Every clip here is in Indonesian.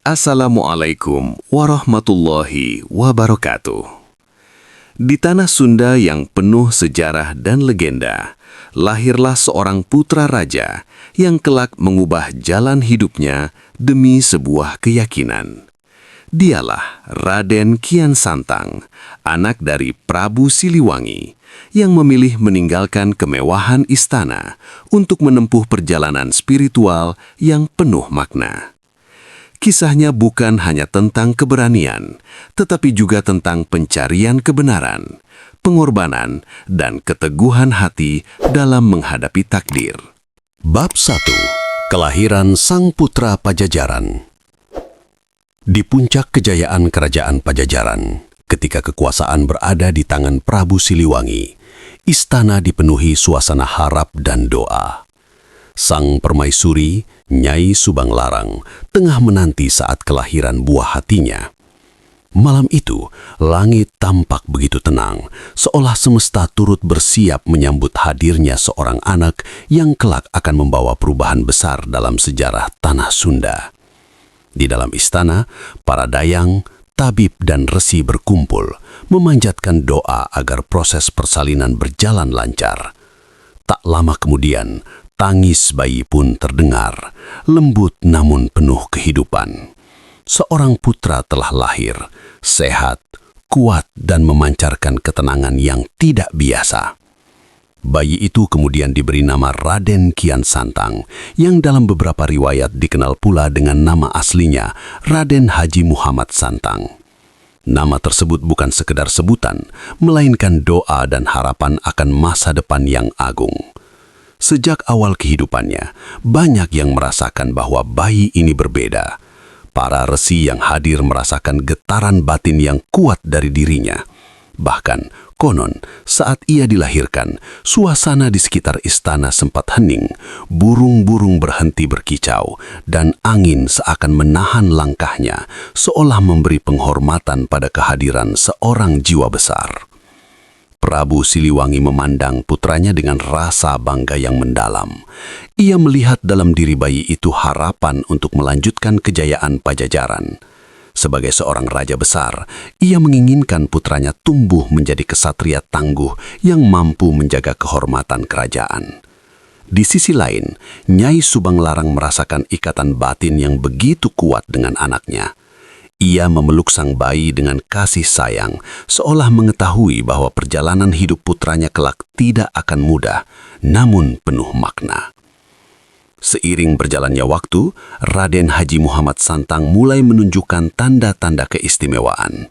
Assalamualaikum warahmatullahi wabarakatuh. Di tanah Sunda yang penuh sejarah dan legenda, lahirlah seorang putra raja yang kelak mengubah jalan hidupnya demi sebuah keyakinan. Dialah Raden Kian Santang, anak dari Prabu Siliwangi, yang memilih meninggalkan kemewahan istana untuk menempuh perjalanan spiritual yang penuh makna. Kisahnya bukan hanya tentang keberanian, tetapi juga tentang pencarian kebenaran, pengorbanan, dan keteguhan hati dalam menghadapi takdir. Bab 1. Kelahiran Sang Putra Pajajaran. Di puncak kejayaan kerajaan Pajajaran, ketika kekuasaan berada di tangan Prabu Siliwangi, istana dipenuhi suasana harap dan doa. Sang permaisuri, Nyai Subang Larang, tengah menanti saat kelahiran buah hatinya. Malam itu, langit tampak begitu tenang, seolah semesta turut bersiap menyambut hadirnya seorang anak yang kelak akan membawa perubahan besar dalam sejarah tanah Sunda. Di dalam istana, para dayang, tabib dan resi berkumpul, memanjatkan doa agar proses persalinan berjalan lancar. Tak lama kemudian, tangis bayi pun terdengar, lembut namun penuh kehidupan. Seorang putra telah lahir, sehat, kuat dan memancarkan ketenangan yang tidak biasa. Bayi itu kemudian diberi nama Raden Kian Santang, yang dalam beberapa riwayat dikenal pula dengan nama aslinya, Raden Haji Muhammad Santang. Nama tersebut bukan sekedar sebutan, melainkan doa dan harapan akan masa depan yang agung. Sejak awal kehidupannya, banyak yang merasakan bahwa bayi ini berbeda. Para resi yang hadir merasakan getaran batin yang kuat dari dirinya. Bahkan, konon, saat ia dilahirkan, suasana di sekitar istana sempat hening, burung-burung berhenti berkicau, dan angin seakan menahan langkahnya, seolah memberi penghormatan pada kehadiran seorang jiwa besar. Prabu Siliwangi memandang putranya dengan rasa bangga yang mendalam. Ia melihat dalam diri bayi itu harapan untuk melanjutkan kejayaan Pajajaran. Sebagai seorang raja besar, ia menginginkan putranya tumbuh menjadi kesatria tangguh yang mampu menjaga kehormatan kerajaan. Di sisi lain, Nyai Subang Larang merasakan ikatan batin yang begitu kuat dengan anaknya. Ia memeluk sang bayi dengan kasih sayang, seolah mengetahui bahwa perjalanan hidup putranya kelak tidak akan mudah, namun penuh makna. Seiring berjalannya waktu, Raden Haji Muhammad Santang mulai menunjukkan tanda-tanda keistimewaan.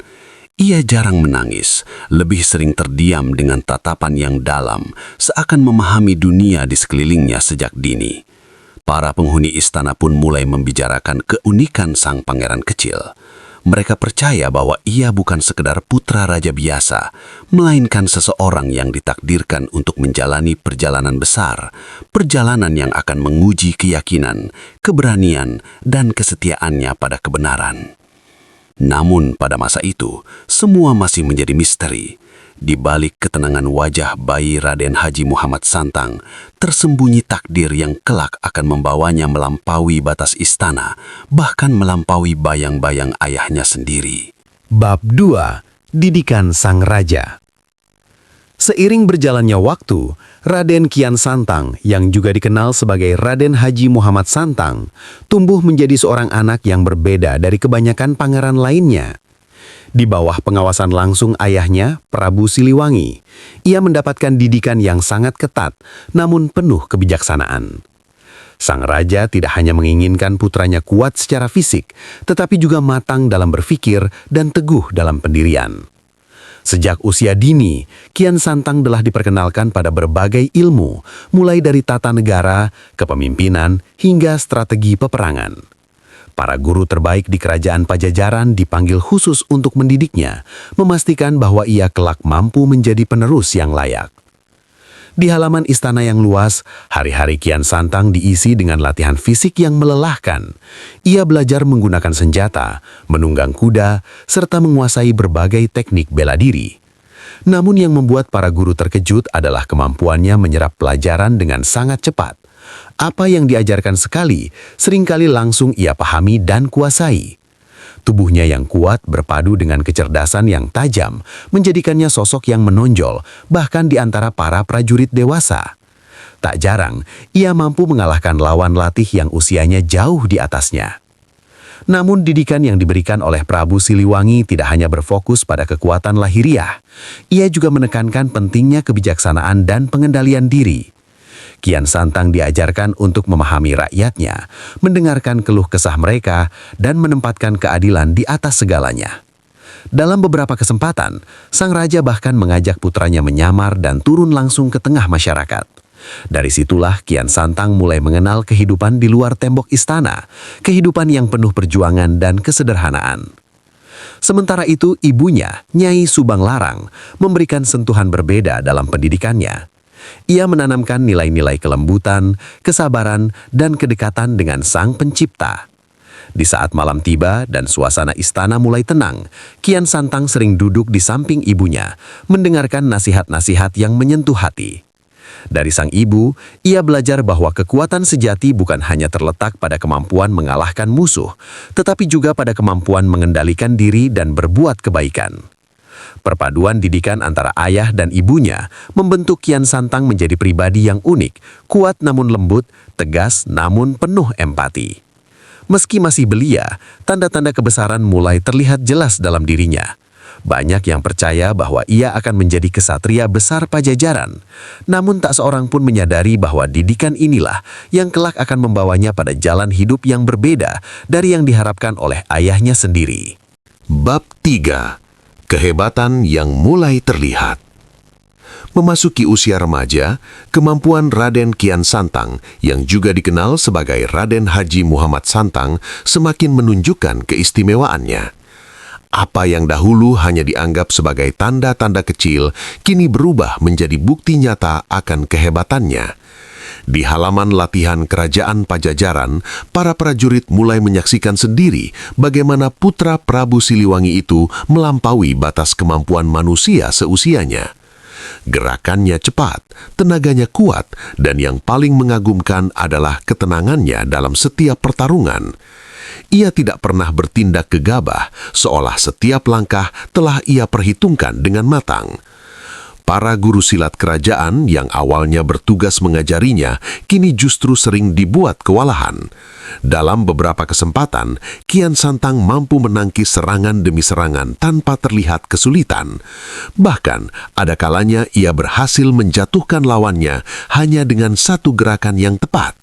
Ia jarang menangis, lebih sering terdiam dengan tatapan yang dalam, seakan memahami dunia di sekelilingnya sejak dini. Para penghuni istana pun mulai membicarakan keunikan sang pangeran kecil. Mereka percaya bahwa ia bukan sekedar putra raja biasa, melainkan seseorang yang ditakdirkan untuk menjalani perjalanan besar, perjalanan yang akan menguji keyakinan, keberanian, dan kesetiaannya pada kebenaran. Namun pada masa itu, semua masih menjadi misteri. Di balik ketenangan wajah bayi Raden Haji Muhammad Santang, tersembunyi takdir yang kelak akan membawanya melampaui batas istana, bahkan melampaui bayang-bayang ayahnya sendiri. Bab 2. Didikan Sang Raja. Seiring berjalannya waktu, Raden Kian Santang, yang juga dikenal sebagai Raden Haji Muhammad Santang, tumbuh menjadi seorang anak yang berbeda dari kebanyakan pangeran lainnya. Di bawah pengawasan langsung ayahnya, Prabu Siliwangi, ia mendapatkan didikan yang sangat ketat, namun penuh kebijaksanaan. Sang raja tidak hanya menginginkan putranya kuat secara fisik, tetapi juga matang dalam berpikir dan teguh dalam pendirian. Sejak usia dini, Kian Santang telah diperkenalkan pada berbagai ilmu, mulai dari tata negara, kepemimpinan, hingga strategi peperangan. Para guru terbaik di kerajaan Pajajaran dipanggil khusus untuk mendidiknya, memastikan bahwa ia kelak mampu menjadi penerus yang layak. Di halaman istana yang luas, hari-hari Kian Santang diisi dengan latihan fisik yang melelahkan. Ia belajar menggunakan senjata, menunggang kuda, serta menguasai berbagai teknik bela diri. Namun yang membuat para guru terkejut adalah kemampuannya menyerap pelajaran dengan sangat cepat. Apa yang diajarkan sekali, seringkali langsung ia pahami dan kuasai. Tubuhnya yang kuat berpadu dengan kecerdasan yang tajam, menjadikannya sosok yang menonjol, bahkan di antara para prajurit dewasa. Tak jarang, ia mampu mengalahkan lawan latih yang usianya jauh di atasnya. Namun didikan yang diberikan oleh Prabu Siliwangi tidak hanya berfokus pada kekuatan lahiriah. Ia juga menekankan pentingnya kebijaksanaan dan pengendalian diri. Kian Santang diajarkan untuk memahami rakyatnya, mendengarkan keluh kesah mereka, dan menempatkan keadilan di atas segalanya. Dalam beberapa kesempatan, sang raja bahkan mengajak putranya menyamar dan turun langsung ke tengah masyarakat. Dari situlah Kian Santang mulai mengenal kehidupan di luar tembok istana, kehidupan yang penuh perjuangan dan kesederhanaan. Sementara itu, ibunya, Nyai Subang Larang, memberikan sentuhan berbeda dalam pendidikannya. Ia menanamkan nilai-nilai kelembutan, kesabaran, dan kedekatan dengan Sang Pencipta. Di saat malam tiba dan suasana istana mulai tenang, Kian Santang sering duduk di samping ibunya, mendengarkan nasihat-nasihat yang menyentuh hati. Dari sang ibu, ia belajar bahwa kekuatan sejati bukan hanya terletak pada kemampuan mengalahkan musuh, tetapi juga pada kemampuan mengendalikan diri dan berbuat kebaikan. Perpaduan didikan antara ayah dan ibunya membentuk Kian Santang menjadi pribadi yang unik, kuat namun lembut, tegas namun penuh empati. Meski masih belia, tanda-tanda kebesaran mulai terlihat jelas dalam dirinya. Banyak yang percaya bahwa ia akan menjadi kesatria besar Pajajaran. Namun tak seorang pun menyadari bahwa didikan inilah yang kelak akan membawanya pada jalan hidup yang berbeda dari yang diharapkan oleh ayahnya sendiri. Bab 3. Kehebatan yang mulai terlihat. Memasuki usia remaja, kemampuan Raden Kian Santang yang juga dikenal sebagai Raden Haji Muhammad Santang semakin menunjukkan keistimewaannya. Apa yang dahulu hanya dianggap sebagai tanda-tanda kecil, kini berubah menjadi bukti nyata akan kehebatannya. Di halaman latihan kerajaan Pajajaran, para prajurit mulai menyaksikan sendiri bagaimana putra Prabu Siliwangi itu melampaui batas kemampuan manusia seusianya. Gerakannya cepat, tenaganya kuat, dan yang paling mengagumkan adalah ketenangannya dalam setiap pertarungan. Ia tidak pernah bertindak gegabah, seolah setiap langkah telah ia perhitungkan dengan matang. Para guru silat kerajaan yang awalnya bertugas mengajarinya, kini justru sering dibuat kewalahan. Dalam beberapa kesempatan, Kian Santang mampu menangkis serangan demi serangan tanpa terlihat kesulitan. Bahkan, ada kalanya ia berhasil menjatuhkan lawannya hanya dengan satu gerakan yang tepat.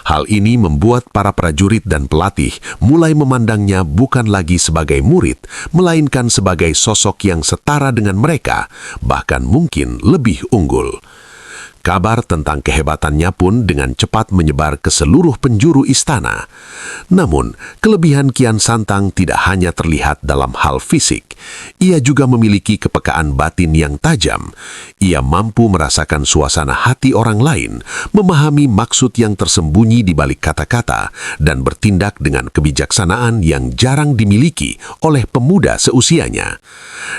Hal ini membuat para prajurit dan pelatih mulai memandangnya bukan lagi sebagai murid, melainkan sebagai sosok yang setara dengan mereka, bahkan mungkin lebih unggul. Kabar tentang kehebatannya pun dengan cepat menyebar ke seluruh penjuru istana. Namun, kelebihan Kian Santang tidak hanya terlihat dalam hal fisik. Ia juga memiliki kepekaan batin yang tajam. Ia mampu merasakan suasana hati orang lain, memahami maksud yang tersembunyi di balik kata-kata, dan bertindak dengan kebijaksanaan yang jarang dimiliki oleh pemuda seusianya.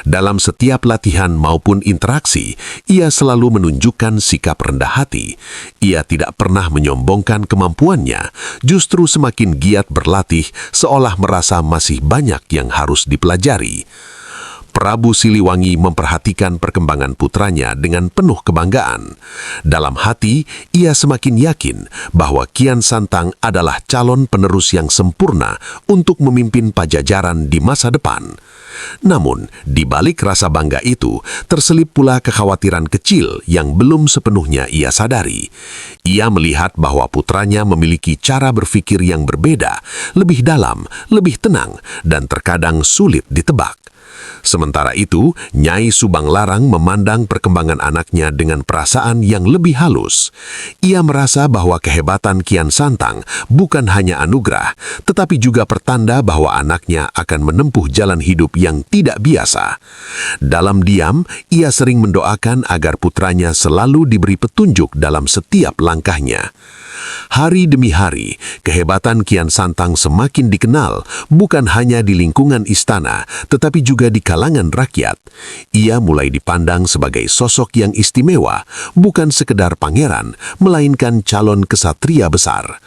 Dalam setiap latihan maupun interaksi, ia selalu menunjukkan sikap rendah hati. Ia tidak pernah menyombongkan kemampuannya, justru semakin giat berlatih seolah merasa masih banyak yang harus dipelajari. Prabu Siliwangi memperhatikan perkembangan putranya dengan penuh kebanggaan. Dalam hati, ia semakin yakin bahwa Kian Santang adalah calon penerus yang sempurna untuk memimpin Pajajaran di masa depan. Namun, di balik rasa bangga itu, terselip pula kekhawatiran kecil yang belum sepenuhnya ia sadari. Ia melihat bahwa putranya memiliki cara berpikir yang berbeda, lebih dalam, lebih tenang, dan terkadang sulit ditebak. Sementara itu, Nyai Subang Larang memandang perkembangan anaknya dengan perasaan yang lebih halus. Ia merasa bahwa kehebatan Kian Santang bukan hanya anugerah, tetapi juga pertanda bahwa anaknya akan menempuh jalan hidup yang tidak biasa. Dalam diam, ia sering mendoakan agar putranya selalu diberi petunjuk dalam setiap langkahnya. Hari demi hari, kehebatan Kian Santang semakin dikenal, bukan hanya di lingkungan istana, tetapi juga juga di kalangan rakyat. Ia mulai dipandang sebagai sosok yang istimewa, bukan sekedar pangeran, melainkan calon kesatria besar.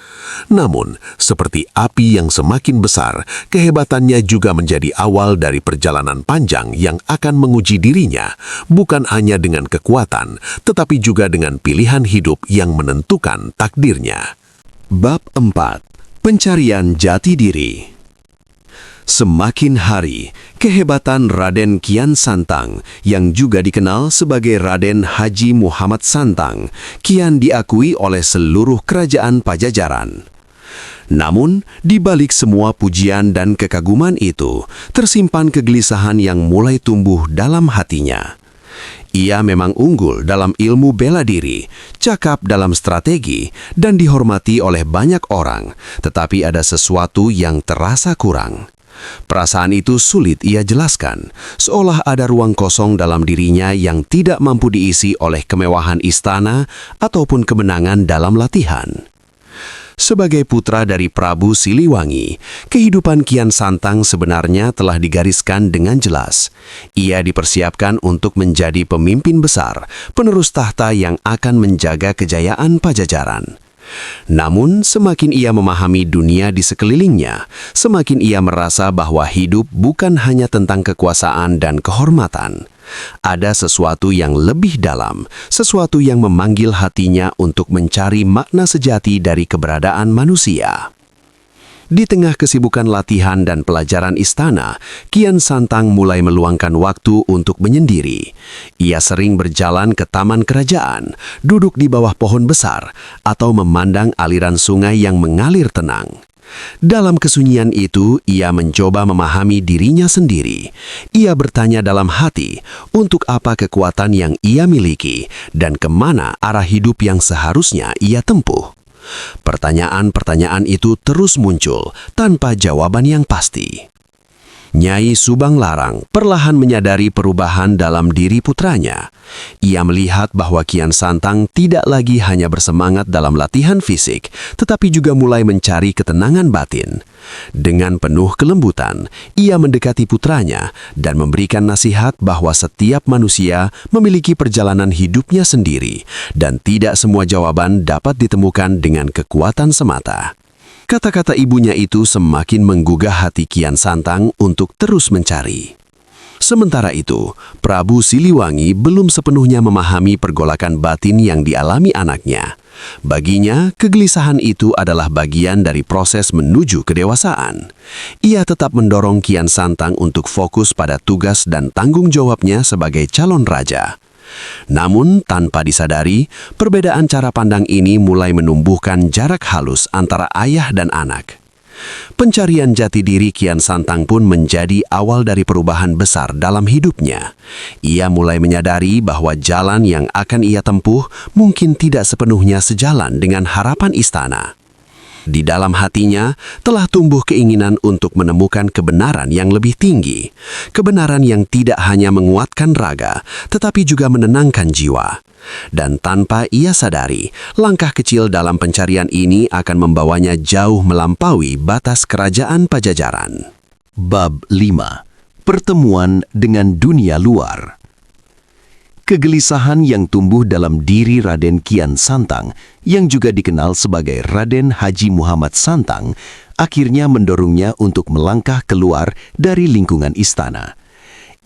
Namun, seperti api yang semakin besar, kehebatannya juga menjadi awal dari perjalanan panjang yang akan menguji dirinya, bukan hanya dengan kekuatan, tetapi juga dengan pilihan hidup yang menentukan takdirnya. Bab 4. Pencarian jati diri. Semakin hari, kehebatan Raden Kian Santang, yang juga dikenal sebagai Raden Haji Muhammad Santang, kian diakui oleh seluruh kerajaan Pajajaran. Namun, di balik semua pujian dan kekaguman itu, tersimpan kegelisahan yang mulai tumbuh dalam hatinya. Ia memang unggul dalam ilmu bela diri, cakap dalam strategi, dan dihormati oleh banyak orang, tetapi ada sesuatu yang terasa kurang. Perasaan itu sulit ia jelaskan, seolah ada ruang kosong dalam dirinya yang tidak mampu diisi oleh kemewahan istana ataupun kemenangan dalam latihan. Sebagai putra dari Prabu Siliwangi, kehidupan Kian Santang sebenarnya telah digariskan dengan jelas. Ia dipersiapkan untuk menjadi pemimpin besar, penerus tahta yang akan menjaga kejayaan Pajajaran. Namun, semakin ia memahami dunia di sekelilingnya, semakin ia merasa bahwa hidup bukan hanya tentang kekuasaan dan kehormatan. Ada sesuatu yang lebih dalam, sesuatu yang memanggil hatinya untuk mencari makna sejati dari keberadaan manusia. Di tengah kesibukan latihan dan pelajaran istana, Kian Santang mulai meluangkan waktu untuk menyendiri. Ia sering berjalan ke taman kerajaan, duduk di bawah pohon besar, atau memandang aliran sungai yang mengalir tenang. Dalam kesunyian itu, ia mencoba memahami dirinya sendiri. Ia bertanya dalam hati, untuk apa kekuatan yang ia miliki dan kemana arah hidup yang seharusnya ia tempuh. Pertanyaan-pertanyaan itu terus muncul tanpa jawaban yang pasti. Nyai Subang Larang perlahan menyadari perubahan dalam diri putranya. Ia melihat bahwa Kian Santang tidak lagi hanya bersemangat dalam latihan fisik, tetapi juga mulai mencari ketenangan batin. Dengan penuh kelembutan, ia mendekati putranya dan memberikan nasihat bahwa setiap manusia memiliki perjalanan hidupnya sendiri dan tidak semua jawaban dapat ditemukan dengan kekuatan semata. Kata-kata ibunya itu semakin menggugah hati Kian Santang untuk terus mencari. Sementara itu, Prabu Siliwangi belum sepenuhnya memahami pergolakan batin yang dialami anaknya. Baginya, kegelisahan itu adalah bagian dari proses menuju kedewasaan. Ia tetap mendorong Kian Santang untuk fokus pada tugas dan tanggung jawabnya sebagai calon raja. Namun, tanpa disadari, perbedaan cara pandang ini mulai menumbuhkan jarak halus antara ayah dan anak. Pencarian jati diri Kian Santang pun menjadi awal dari perubahan besar dalam hidupnya. Ia mulai menyadari bahwa jalan yang akan ia tempuh mungkin tidak sepenuhnya sejalan dengan harapan istana. Di dalam hatinya telah tumbuh keinginan untuk menemukan kebenaran yang lebih tinggi. Kebenaran yang tidak hanya menguatkan raga, tetapi juga menenangkan jiwa. Dan tanpa ia sadari, langkah kecil dalam pencarian ini akan membawanya jauh melampaui batas kerajaan Pajajaran. Bab 5. Pertemuan dengan dunia luar. Kegelisahan yang tumbuh dalam diri Raden Kian Santang, yang juga dikenal sebagai Raden Haji Muhammad Santang, akhirnya mendorongnya untuk melangkah keluar dari lingkungan istana.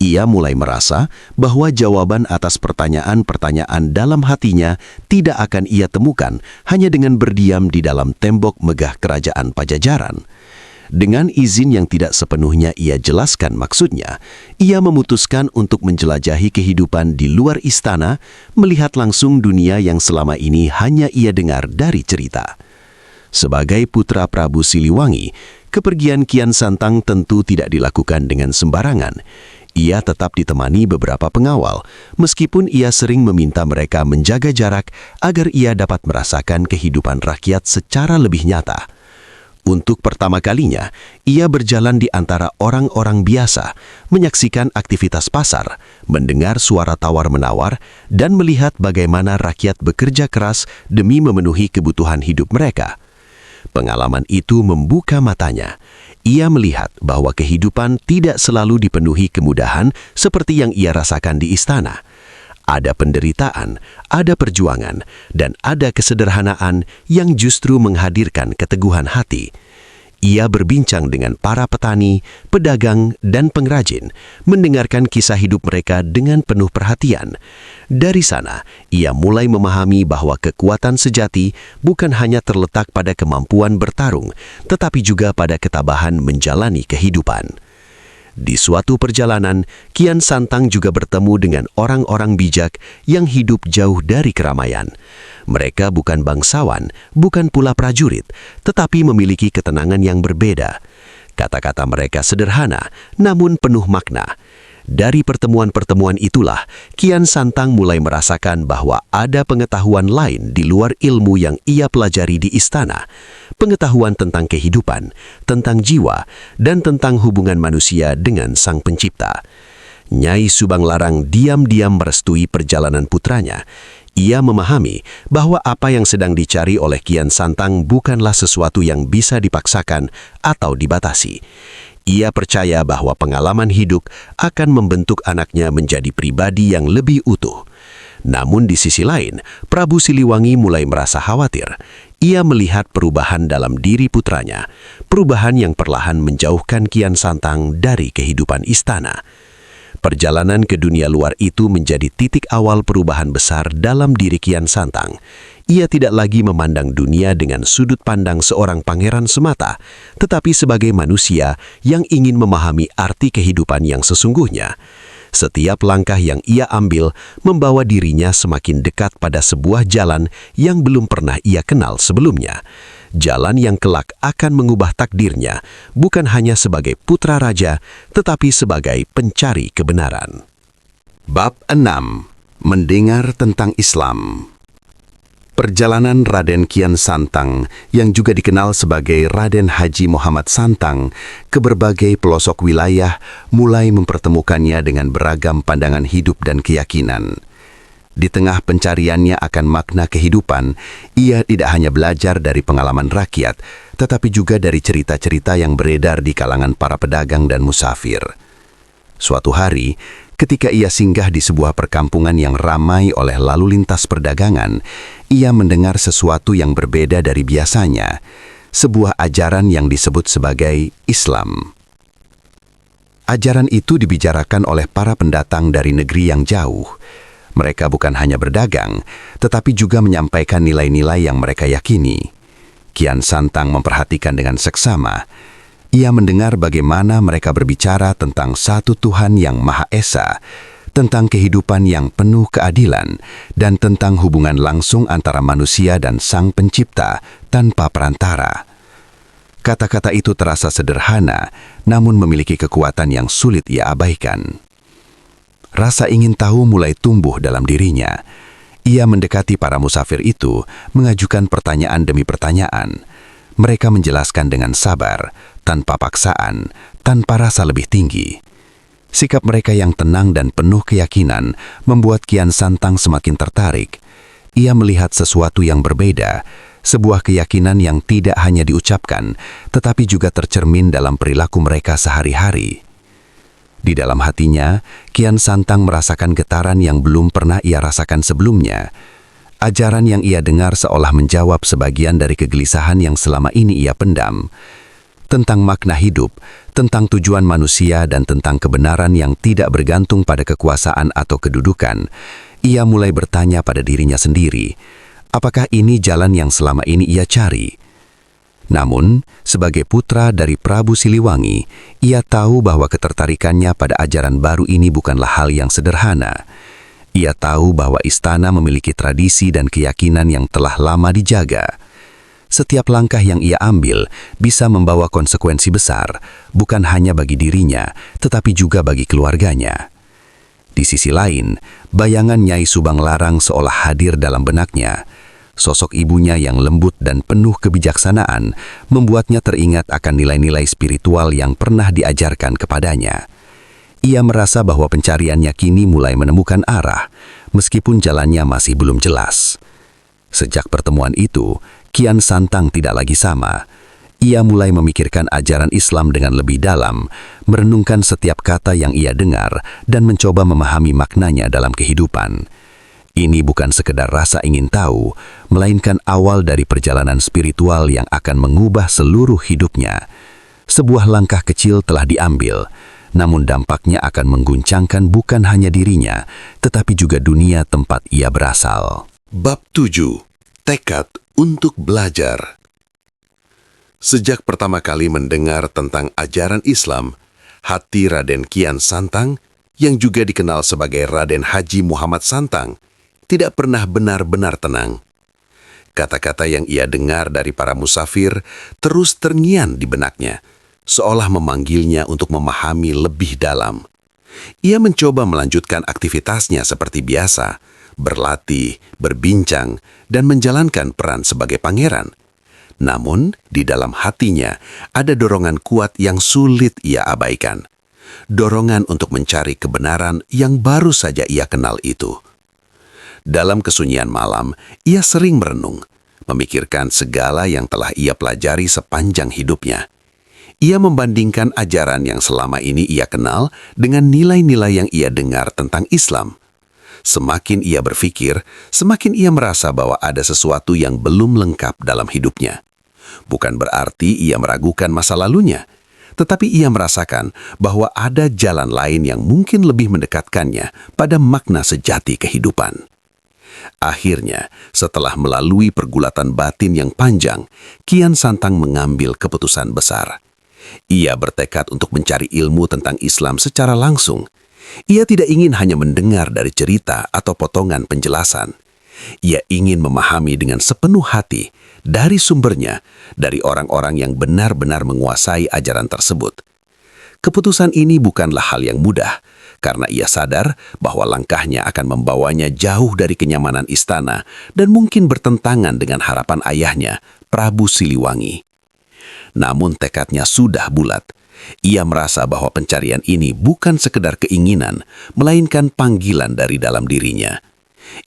Ia mulai merasa bahwa jawaban atas pertanyaan-pertanyaan dalam hatinya tidak akan ia temukan hanya dengan berdiam di dalam tembok megah kerajaan Pajajaran. Dengan izin yang tidak sepenuhnya ia jelaskan maksudnya, ia memutuskan untuk menjelajahi kehidupan di luar istana, melihat langsung dunia yang selama ini hanya ia dengar dari cerita. Sebagai putra Prabu Siliwangi, kepergian Kian Santang tentu tidak dilakukan dengan sembarangan. Ia tetap ditemani beberapa pengawal, meskipun ia sering meminta mereka menjaga jarak agar ia dapat merasakan kehidupan rakyat secara lebih nyata. Untuk pertama kalinya, ia berjalan di antara orang-orang biasa, menyaksikan aktivitas pasar, mendengar suara tawar-menawar, dan melihat bagaimana rakyat bekerja keras demi memenuhi kebutuhan hidup mereka. Pengalaman itu membuka matanya. ia melihat bahwa kehidupan tidak selalu dipenuhi kemudahan seperti yang ia rasakan di istana. Ada penderitaan, ada perjuangan, dan ada kesederhanaan yang justru menghadirkan keteguhan hati. Ia berbincang dengan para petani, pedagang, dan pengrajin, mendengarkan kisah hidup mereka dengan penuh perhatian. Dari sana, ia mulai memahami bahwa kekuatan sejati bukan hanya terletak pada kemampuan bertarung, tetapi juga pada ketabahan menjalani kehidupan. Di suatu perjalanan, Kian Santang juga bertemu dengan orang-orang bijak yang hidup jauh dari keramaian. Mereka bukan bangsawan, bukan pula prajurit, tetapi memiliki ketenangan yang berbeda. Kata-kata mereka sederhana, namun penuh makna. Dari pertemuan-pertemuan itulah, Kian Santang mulai merasakan bahwa ada pengetahuan lain di luar ilmu yang ia pelajari di istana. Pengetahuan tentang kehidupan, tentang jiwa, dan tentang hubungan manusia dengan Sang Pencipta. Nyai Subang Larang diam-diam merestui perjalanan putranya. Ia memahami bahwa apa yang sedang dicari oleh Kian Santang bukanlah sesuatu yang bisa dipaksakan atau dibatasi. Ia percaya bahwa pengalaman hidup akan membentuk anaknya menjadi pribadi yang lebih utuh. Namun di sisi lain, Prabu Siliwangi mulai merasa khawatir. Ia melihat perubahan dalam diri putranya, perubahan yang perlahan menjauhkan Kian Santang dari kehidupan istana. Perjalanan ke dunia luar itu menjadi titik awal perubahan besar dalam diri Kian Santang. Ia tidak lagi memandang dunia dengan sudut pandang seorang pangeran semata, tetapi sebagai manusia yang ingin memahami arti kehidupan yang sesungguhnya. Setiap langkah yang ia ambil membawa dirinya semakin dekat pada sebuah jalan yang belum pernah ia kenal sebelumnya. Jalan yang kelak akan mengubah takdirnya, bukan hanya sebagai putra raja, tetapi sebagai pencari kebenaran. Bab 6. Mendengar tentang Islam. Perjalanan Raden Kian Santang, yang juga dikenal sebagai Raden Haji Muhammad Santang, ke berbagai pelosok wilayah mulai mempertemukannya dengan beragam pandangan hidup dan keyakinan. Di tengah pencariannya akan makna kehidupan, ia tidak hanya belajar dari pengalaman rakyat, tetapi juga dari cerita-cerita yang beredar di kalangan para pedagang dan musafir. Suatu hari, ketika ia singgah di sebuah perkampungan yang ramai oleh lalu lintas perdagangan, ia mendengar sesuatu yang berbeda dari biasanya, sebuah ajaran yang disebut sebagai Islam. Ajaran itu dibicarakan oleh para pendatang dari negeri yang jauh. Mereka bukan hanya berdagang, tetapi juga menyampaikan nilai-nilai yang mereka yakini. Kian Santang memperhatikan dengan seksama. Ia mendengar bagaimana mereka berbicara tentang satu Tuhan yang Maha Esa, tentang kehidupan yang penuh keadilan, dan tentang hubungan langsung antara manusia dan Sang Pencipta tanpa perantara. Kata-kata itu terasa sederhana, namun memiliki kekuatan yang sulit ia abaikan. Rasa ingin tahu mulai tumbuh dalam dirinya. Ia mendekati para musafir itu, mengajukan pertanyaan demi pertanyaan. Mereka menjelaskan dengan sabar, tanpa paksaan, tanpa rasa lebih tinggi. Sikap mereka yang tenang dan penuh keyakinan membuat Kian Santang semakin tertarik. Ia melihat sesuatu yang berbeda, sebuah keyakinan yang tidak hanya diucapkan, tetapi juga tercermin dalam perilaku mereka sehari-hari. Di dalam hatinya, Kian Santang merasakan getaran yang belum pernah ia rasakan sebelumnya. Ajaran yang ia dengar seolah menjawab sebagian dari kegelisahan yang selama ini ia pendam. Tentang makna hidup, tentang tujuan manusia, dan tentang kebenaran yang tidak bergantung pada kekuasaan atau kedudukan. Ia mulai bertanya pada dirinya sendiri, apakah ini jalan yang selama ini ia cari? Namun, sebagai putra dari Prabu Siliwangi, ia tahu bahwa ketertarikannya pada ajaran baru ini bukanlah hal yang sederhana. Ia tahu bahwa istana memiliki tradisi dan keyakinan yang telah lama dijaga. Setiap langkah yang ia ambil bisa membawa konsekuensi besar, bukan hanya bagi dirinya, tetapi juga bagi keluarganya. Di sisi lain, bayangan Nyai Subang Larang seolah hadir dalam benaknya. Sosok ibunya yang lembut dan penuh kebijaksanaan membuatnya teringat akan nilai-nilai spiritual yang pernah diajarkan kepadanya. Ia merasa bahwa pencariannya kini mulai menemukan arah, meskipun jalannya masih belum jelas. Sejak pertemuan itu, Kian Santang tidak lagi sama. Ia mulai memikirkan ajaran Islam dengan lebih dalam, merenungkan setiap kata yang ia dengar, dan mencoba memahami maknanya dalam kehidupan. Ini bukan sekedar rasa ingin tahu, melainkan awal dari perjalanan spiritual yang akan mengubah seluruh hidupnya. Sebuah langkah kecil telah diambil, namun dampaknya akan mengguncangkan bukan hanya dirinya, tetapi juga dunia tempat ia berasal. Bab 7. Tekad untuk belajar. Sejak pertama kali mendengar tentang ajaran Islam, hati Raden Kian Santang, yang juga dikenal sebagai Raden Haji Muhammad Santang, tidak pernah benar-benar tenang. Kata-kata yang ia dengar dari para musafir terus terngiang di benaknya, seolah memanggilnya untuk memahami lebih dalam. Ia mencoba melanjutkan aktivitasnya seperti biasa, berlatih, berbincang, dan menjalankan peran sebagai pangeran. Namun, di dalam hatinya ada dorongan kuat yang sulit ia abaikan. Dorongan untuk mencari kebenaran yang baru saja ia kenal itu. Dalam kesunyian malam, ia sering merenung, memikirkan segala yang telah ia pelajari sepanjang hidupnya. Ia membandingkan ajaran yang selama ini ia kenal dengan nilai-nilai yang ia dengar tentang Islam. Semakin ia berpikir, semakin ia merasa bahwa ada sesuatu yang belum lengkap dalam hidupnya. Bukan berarti ia meragukan masa lalunya, tetapi ia merasakan bahwa ada jalan lain yang mungkin lebih mendekatkannya pada makna sejati kehidupan. Akhirnya, setelah melalui pergulatan batin yang panjang, Kian Santang mengambil keputusan besar. Ia bertekad untuk mencari ilmu tentang Islam secara langsung. Ia tidak ingin hanya mendengar dari cerita atau potongan penjelasan. Ia ingin memahami dengan sepenuh hati dari sumbernya, dari orang-orang yang benar-benar menguasai ajaran tersebut. Keputusan ini bukanlah hal yang mudah, karena ia sadar bahwa langkahnya akan membawanya jauh dari kenyamanan istana dan mungkin bertentangan dengan harapan ayahnya, Prabu Siliwangi. Namun tekadnya sudah bulat. Ia merasa bahwa pencarian ini bukan sekedar keinginan, melainkan panggilan dari dalam dirinya.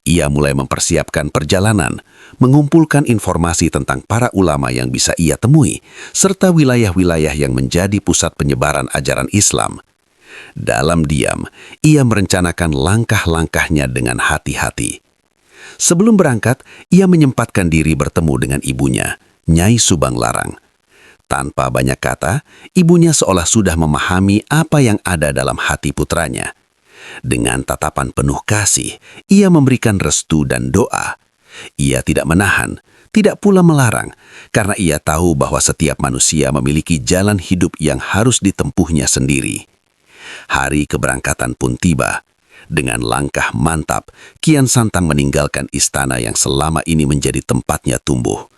Ia mulai mempersiapkan perjalanan, mengumpulkan informasi tentang para ulama yang bisa ia temui, serta wilayah-wilayah yang menjadi pusat penyebaran ajaran Islam. Dalam diam, ia merencanakan langkah-langkahnya dengan hati-hati. Sebelum berangkat, ia menyempatkan diri bertemu dengan ibunya, Nyai Subang Larang. Tanpa banyak kata, ibunya seolah sudah memahami apa yang ada dalam hati putranya. Dengan tatapan penuh kasih, ia memberikan restu dan doa. Ia tidak menahan, tidak pula melarang, karena ia tahu bahwa setiap manusia memiliki jalan hidup yang harus ditempuhnya sendiri. Hari keberangkatan pun tiba. Dengan langkah mantap, Kian Santang meninggalkan istana yang selama ini menjadi tempatnya tumbuh.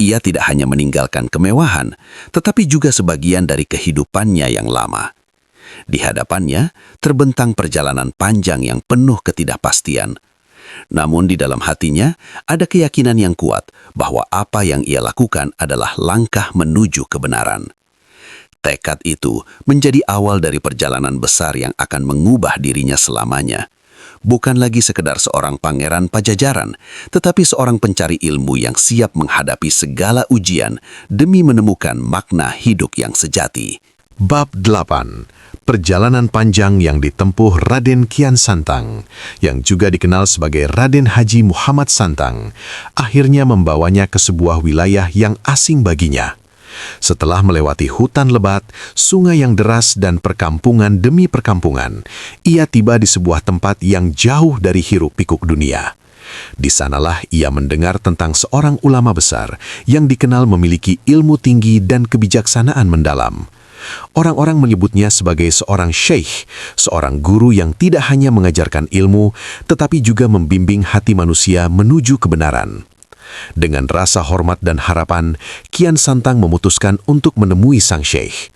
Ia tidak hanya meninggalkan kemewahan, tetapi juga sebagian dari kehidupannya yang lama. Di hadapannya terbentang perjalanan panjang yang penuh ketidakpastian. Namun di dalam hatinya ada keyakinan yang kuat bahwa apa yang ia lakukan adalah langkah menuju kebenaran. Tekad itu menjadi awal dari perjalanan besar yang akan mengubah dirinya selamanya. Bukan lagi sekedar seorang pangeran Pajajaran, tetapi seorang pencari ilmu yang siap menghadapi segala ujian demi menemukan makna hidup yang sejati. Bab 8. Perjalanan panjang yang ditempuh Raden Kian Santang, yang juga dikenal sebagai Raden Haji Muhammad Santang, akhirnya membawanya ke sebuah wilayah yang asing baginya. Setelah melewati hutan lebat, sungai yang deras, dan perkampungan demi perkampungan, ia tiba di sebuah tempat yang jauh dari hiruk-pikuk dunia. Di sanalah ia mendengar tentang seorang ulama besar yang dikenal memiliki ilmu tinggi dan kebijaksanaan mendalam. Orang-orang menyebutnya sebagai seorang syekh, seorang guru yang tidak hanya mengajarkan ilmu, tetapi juga membimbing hati manusia menuju kebenaran. Dengan rasa hormat dan harapan, Kian Santang memutuskan untuk menemui sang syekh.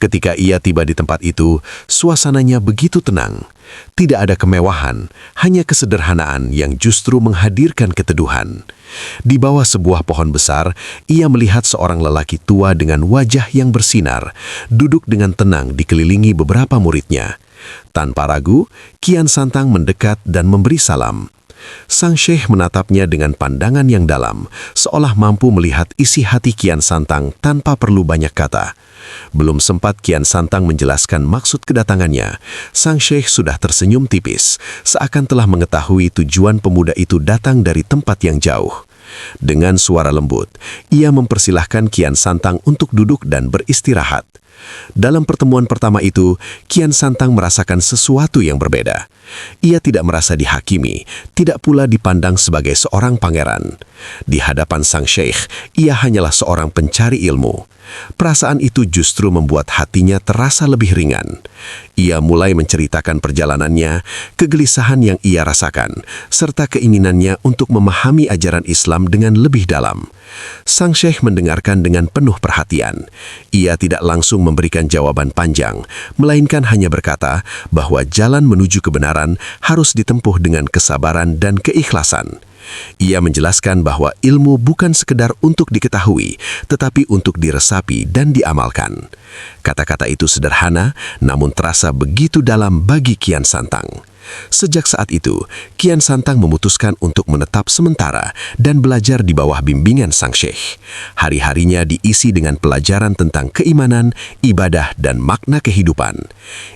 Ketika ia tiba di tempat itu, suasananya begitu tenang. Tidak ada kemewahan, hanya kesederhanaan yang justru menghadirkan keteduhan. Di bawah sebuah pohon besar, ia melihat seorang lelaki tua dengan wajah yang bersinar, duduk dengan tenang dikelilingi beberapa muridnya. Tanpa ragu, Kian Santang mendekat dan memberi salam. Sang Syekh menatapnya dengan pandangan yang dalam, seolah mampu melihat isi hati Kian Santang tanpa perlu banyak kata. Belum sempat Kian Santang menjelaskan maksud kedatangannya, Sang Syekh sudah tersenyum tipis, seakan telah mengetahui tujuan pemuda itu datang dari tempat yang jauh. Dengan suara lembut, ia mempersilahkan Kian Santang untuk duduk dan beristirahat. Dalam pertemuan pertama itu, Kian Santang merasakan sesuatu yang berbeda. Ia tidak merasa dihakimi, tidak pula dipandang sebagai seorang pangeran. Di hadapan Sang Syekh, ia hanyalah seorang pencari ilmu. Perasaan itu justru membuat hatinya terasa lebih ringan. Ia mulai menceritakan perjalanannya, kegelisahan yang ia rasakan, serta keinginannya untuk memahami ajaran Islam dengan lebih dalam. Sang Syekh mendengarkan dengan penuh perhatian. Ia tidak langsung memberikan jawaban panjang, melainkan hanya berkata bahwa jalan menuju kebenaran harus ditempuh dengan kesabaran dan keikhlasan. Ia menjelaskan bahwa ilmu bukan sekedar untuk diketahui, tetapi untuk diresapi dan diamalkan. Kata-kata itu sederhana, namun terasa begitu dalam bagi Kian Santang. Sejak saat itu, Kian Santang memutuskan untuk menetap sementara dan belajar di bawah bimbingan Sang Syekh. Hari-harinya diisi dengan pelajaran tentang keimanan, ibadah, dan makna kehidupan.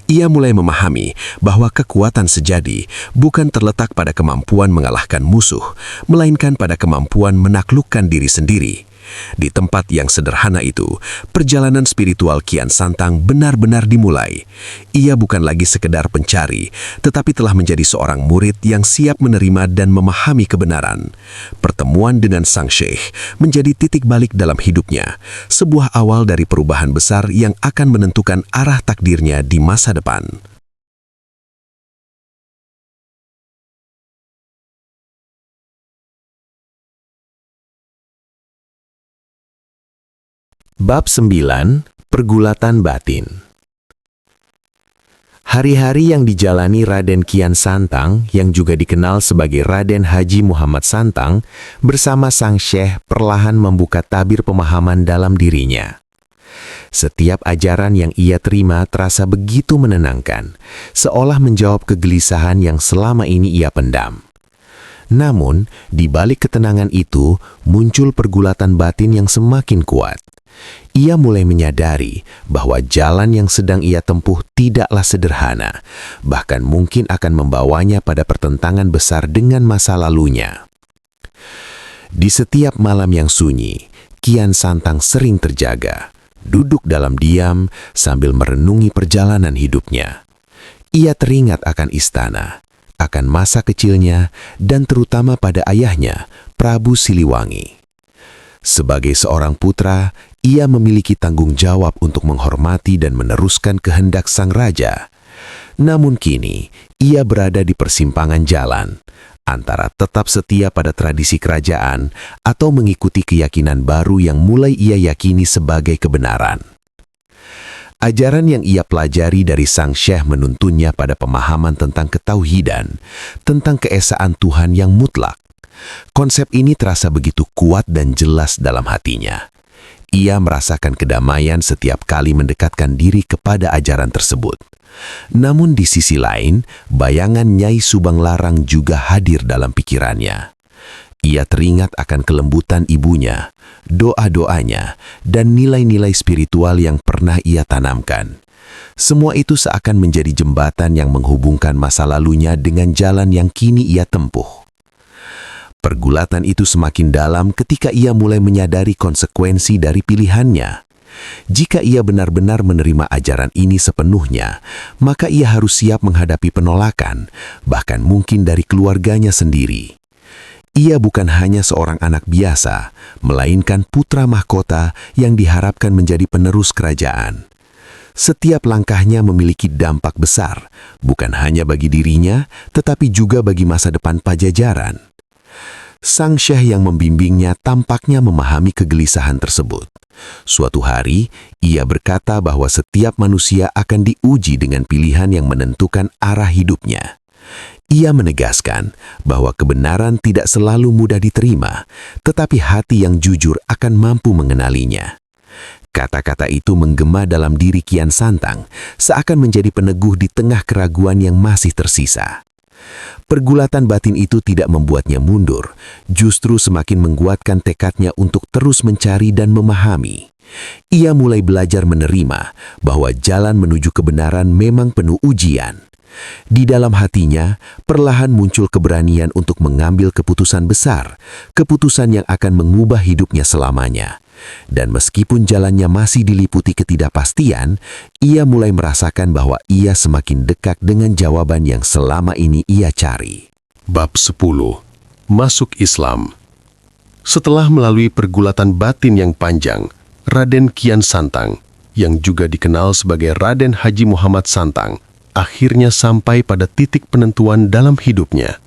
Ia mulai memahami bahwa kekuatan sejati bukan terletak pada kemampuan mengalahkan musuh, melainkan pada kemampuan menaklukkan diri sendiri. Di tempat yang sederhana itu, perjalanan spiritual Kian Santang benar-benar dimulai. Ia bukan lagi sekedar pencari, tetapi telah menjadi seorang murid yang siap menerima dan memahami kebenaran. Pertemuan dengan Sang Syekh menjadi titik balik dalam hidupnya, sebuah awal dari perubahan besar yang akan menentukan arah takdirnya di masa depan. Bab 9. Pergulatan Batin. Hari-hari yang dijalani Raden Kian Santang, yang juga dikenal sebagai Raden Haji Muhammad Santang, bersama Sang Syekh perlahan membuka tabir pemahaman dalam dirinya. Setiap ajaran yang ia terima terasa begitu menenangkan, seolah menjawab kegelisahan yang selama ini ia pendam. Namun, di balik ketenangan itu, muncul pergulatan batin yang semakin kuat. Ia mulai menyadari bahwa jalan yang sedang ia tempuh tidaklah sederhana, bahkan mungkin akan membawanya pada pertentangan besar dengan masa lalunya. Di setiap malam yang sunyi, Kian Santang sering terjaga, duduk dalam diam sambil merenungi perjalanan hidupnya. Ia teringat akan istana, akan masa kecilnya, dan terutama pada ayahnya, Prabu Siliwangi. Sebagai seorang putra, ia memiliki tanggung jawab untuk menghormati dan meneruskan kehendak sang raja. Namun kini, ia berada di persimpangan jalan, antara tetap setia pada tradisi kerajaan atau mengikuti keyakinan baru yang mulai ia yakini sebagai kebenaran. Ajaran yang ia pelajari dari Sang Syekh menuntunnya pada pemahaman tentang ketauhidan, tentang keesaan Tuhan yang mutlak. Konsep ini terasa begitu kuat dan jelas dalam hatinya. Ia merasakan kedamaian setiap kali mendekatkan diri kepada ajaran tersebut. Namun di sisi lain, bayangan Nyai Subang Larang juga hadir dalam pikirannya. Ia teringat akan kelembutan ibunya, doa-doanya, dan nilai-nilai spiritual yang pernah ia tanamkan. Semua itu seakan menjadi jembatan yang menghubungkan masa lalunya dengan jalan yang kini ia tempuh. Pergulatan itu semakin dalam ketika ia mulai menyadari konsekuensi dari pilihannya. Jika ia benar-benar menerima ajaran ini sepenuhnya, maka ia harus siap menghadapi penolakan, bahkan mungkin dari keluarganya sendiri. Ia bukan hanya seorang anak biasa, melainkan putra mahkota yang diharapkan menjadi penerus kerajaan. Setiap langkahnya memiliki dampak besar, bukan hanya bagi dirinya, tetapi juga bagi masa depan Pajajaran. Sang Syekh yang membimbingnya tampaknya memahami kegelisahan tersebut. Suatu hari, ia berkata bahwa setiap manusia akan diuji dengan pilihan yang menentukan arah hidupnya. Ia menegaskan bahwa kebenaran tidak selalu mudah diterima, tetapi hati yang jujur akan mampu mengenalinya. Kata-kata itu menggema dalam diri Kian Santang, seakan menjadi peneguh di tengah keraguan yang masih tersisa. Pergulatan batin itu tidak membuatnya mundur, justru semakin menguatkan tekadnya untuk terus mencari dan memahami. Ia mulai belajar menerima bahwa jalan menuju kebenaran memang penuh ujian. Di dalam hatinya, perlahan muncul keberanian untuk mengambil keputusan besar, keputusan yang akan mengubah hidupnya selamanya. Dan meskipun jalannya masih diliputi ketidakpastian, ia mulai merasakan bahwa ia semakin dekat dengan jawaban yang selama ini ia cari. Bab 10. Masuk Islam. Setelah melalui pergulatan batin yang panjang, Raden Kian Santang, yang juga dikenal sebagai Raden Haji Muhammad Santang, akhirnya sampai pada titik penentuan dalam hidupnya.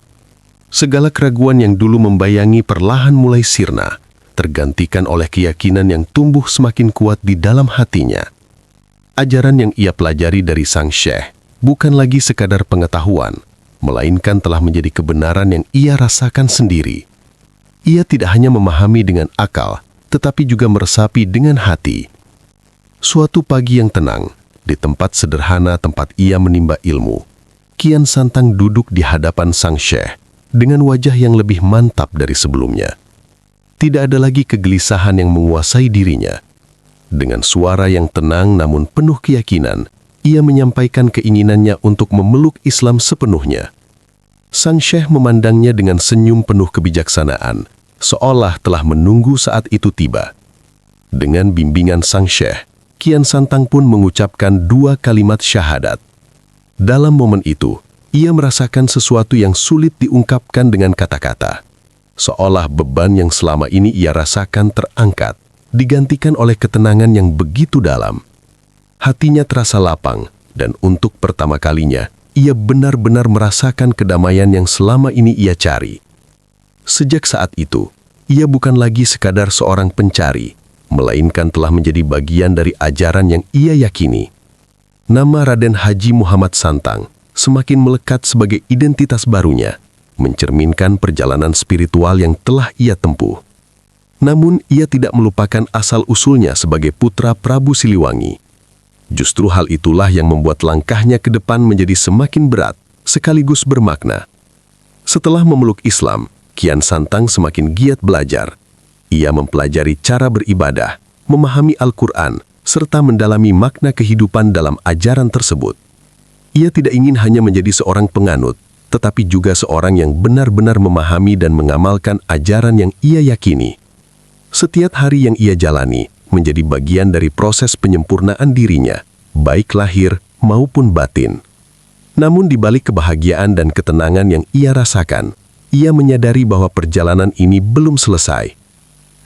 Segala keraguan yang dulu membayangi perlahan mulai sirna, tergantikan oleh keyakinan yang tumbuh semakin kuat di dalam hatinya. Ajaran yang ia pelajari dari sang syekh bukan lagi sekadar pengetahuan, melainkan telah menjadi kebenaran yang ia rasakan sendiri. Ia tidak hanya memahami dengan akal, tetapi juga meresapi dengan hati. Suatu pagi yang tenang, di tempat sederhana tempat ia menimba ilmu, Kian Santang duduk di hadapan sang syekh dengan wajah yang lebih mantap dari sebelumnya. Tidak ada lagi kegelisahan yang menguasai dirinya. Dengan suara yang tenang namun penuh keyakinan, ia menyampaikan keinginannya untuk memeluk Islam sepenuhnya. Sang syekh memandangnya dengan senyum penuh kebijaksanaan, seolah telah menunggu saat itu tiba. Dengan bimbingan sang syekh, Kian Santang pun mengucapkan 2 kalimat syahadat. Dalam momen itu, ia merasakan sesuatu yang sulit diungkapkan dengan kata-kata. Seolah beban yang selama ini ia rasakan terangkat, digantikan oleh ketenangan yang begitu dalam. Hatinya terasa lapang, dan untuk pertama kalinya, ia benar-benar merasakan kedamaian yang selama ini ia cari. Sejak saat itu, ia bukan lagi sekadar seorang pencari, melainkan telah menjadi bagian dari ajaran yang ia yakini. Nama Raden Haji Muhammad Santang semakin melekat sebagai identitas barunya, mencerminkan perjalanan spiritual yang telah ia tempuh. Namun, ia tidak melupakan asal-usulnya sebagai putra Prabu Siliwangi. Justru hal itulah yang membuat langkahnya ke depan menjadi semakin berat, sekaligus bermakna. Setelah memeluk Islam, Kian Santang semakin giat belajar. Ia mempelajari cara beribadah, memahami Al-Quran, serta mendalami makna kehidupan dalam ajaran tersebut. Ia tidak ingin hanya menjadi seorang penganut, tetapi juga seorang yang benar-benar memahami dan mengamalkan ajaran yang ia yakini. Setiap hari yang ia jalani menjadi bagian dari proses penyempurnaan dirinya, baik lahir maupun batin. Namun di balik kebahagiaan dan ketenangan yang ia rasakan, ia menyadari bahwa perjalanan ini belum selesai.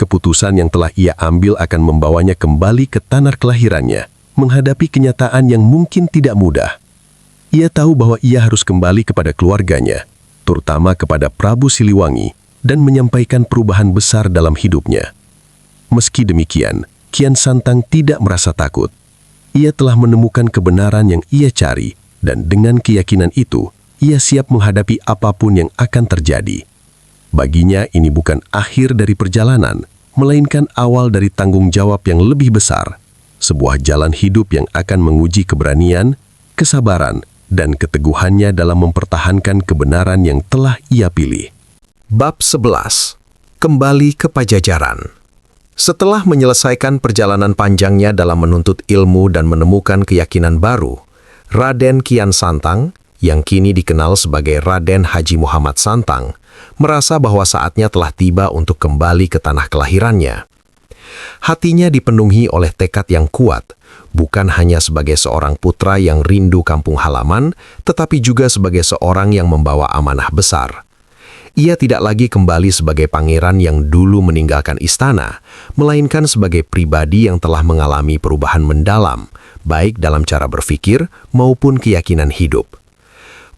Keputusan yang telah ia ambil akan membawanya kembali ke tanah kelahirannya, menghadapi kenyataan yang mungkin tidak mudah. Ia tahu bahwa ia harus kembali kepada keluarganya, terutama kepada Prabu Siliwangi, dan menyampaikan perubahan besar dalam hidupnya. Meski demikian, Kian Santang tidak merasa takut. Ia telah menemukan kebenaran yang ia cari, dan dengan keyakinan itu, ia siap menghadapi apapun yang akan terjadi. Baginya ini bukan akhir dari perjalanan, melainkan awal dari tanggung jawab yang lebih besar, sebuah jalan hidup yang akan menguji keberanian, kesabaran, dan keteguhannya dalam mempertahankan kebenaran yang telah ia pilih. Bab 11. Kembali ke Pajajaran. Setelah menyelesaikan perjalanan panjangnya dalam menuntut ilmu dan menemukan keyakinan baru, Raden Kian Santang, yang kini dikenal sebagai Raden Haji Muhammad Santang, merasa bahwa saatnya telah tiba untuk kembali ke tanah kelahirannya. Hatinya dipenuhi oleh tekad yang kuat, bukan hanya sebagai seorang putra yang rindu kampung halaman, tetapi juga sebagai seorang yang membawa amanah besar. Ia tidak lagi kembali sebagai pangeran yang dulu meninggalkan istana, melainkan sebagai pribadi yang telah mengalami perubahan mendalam, baik dalam cara berpikir maupun keyakinan hidup.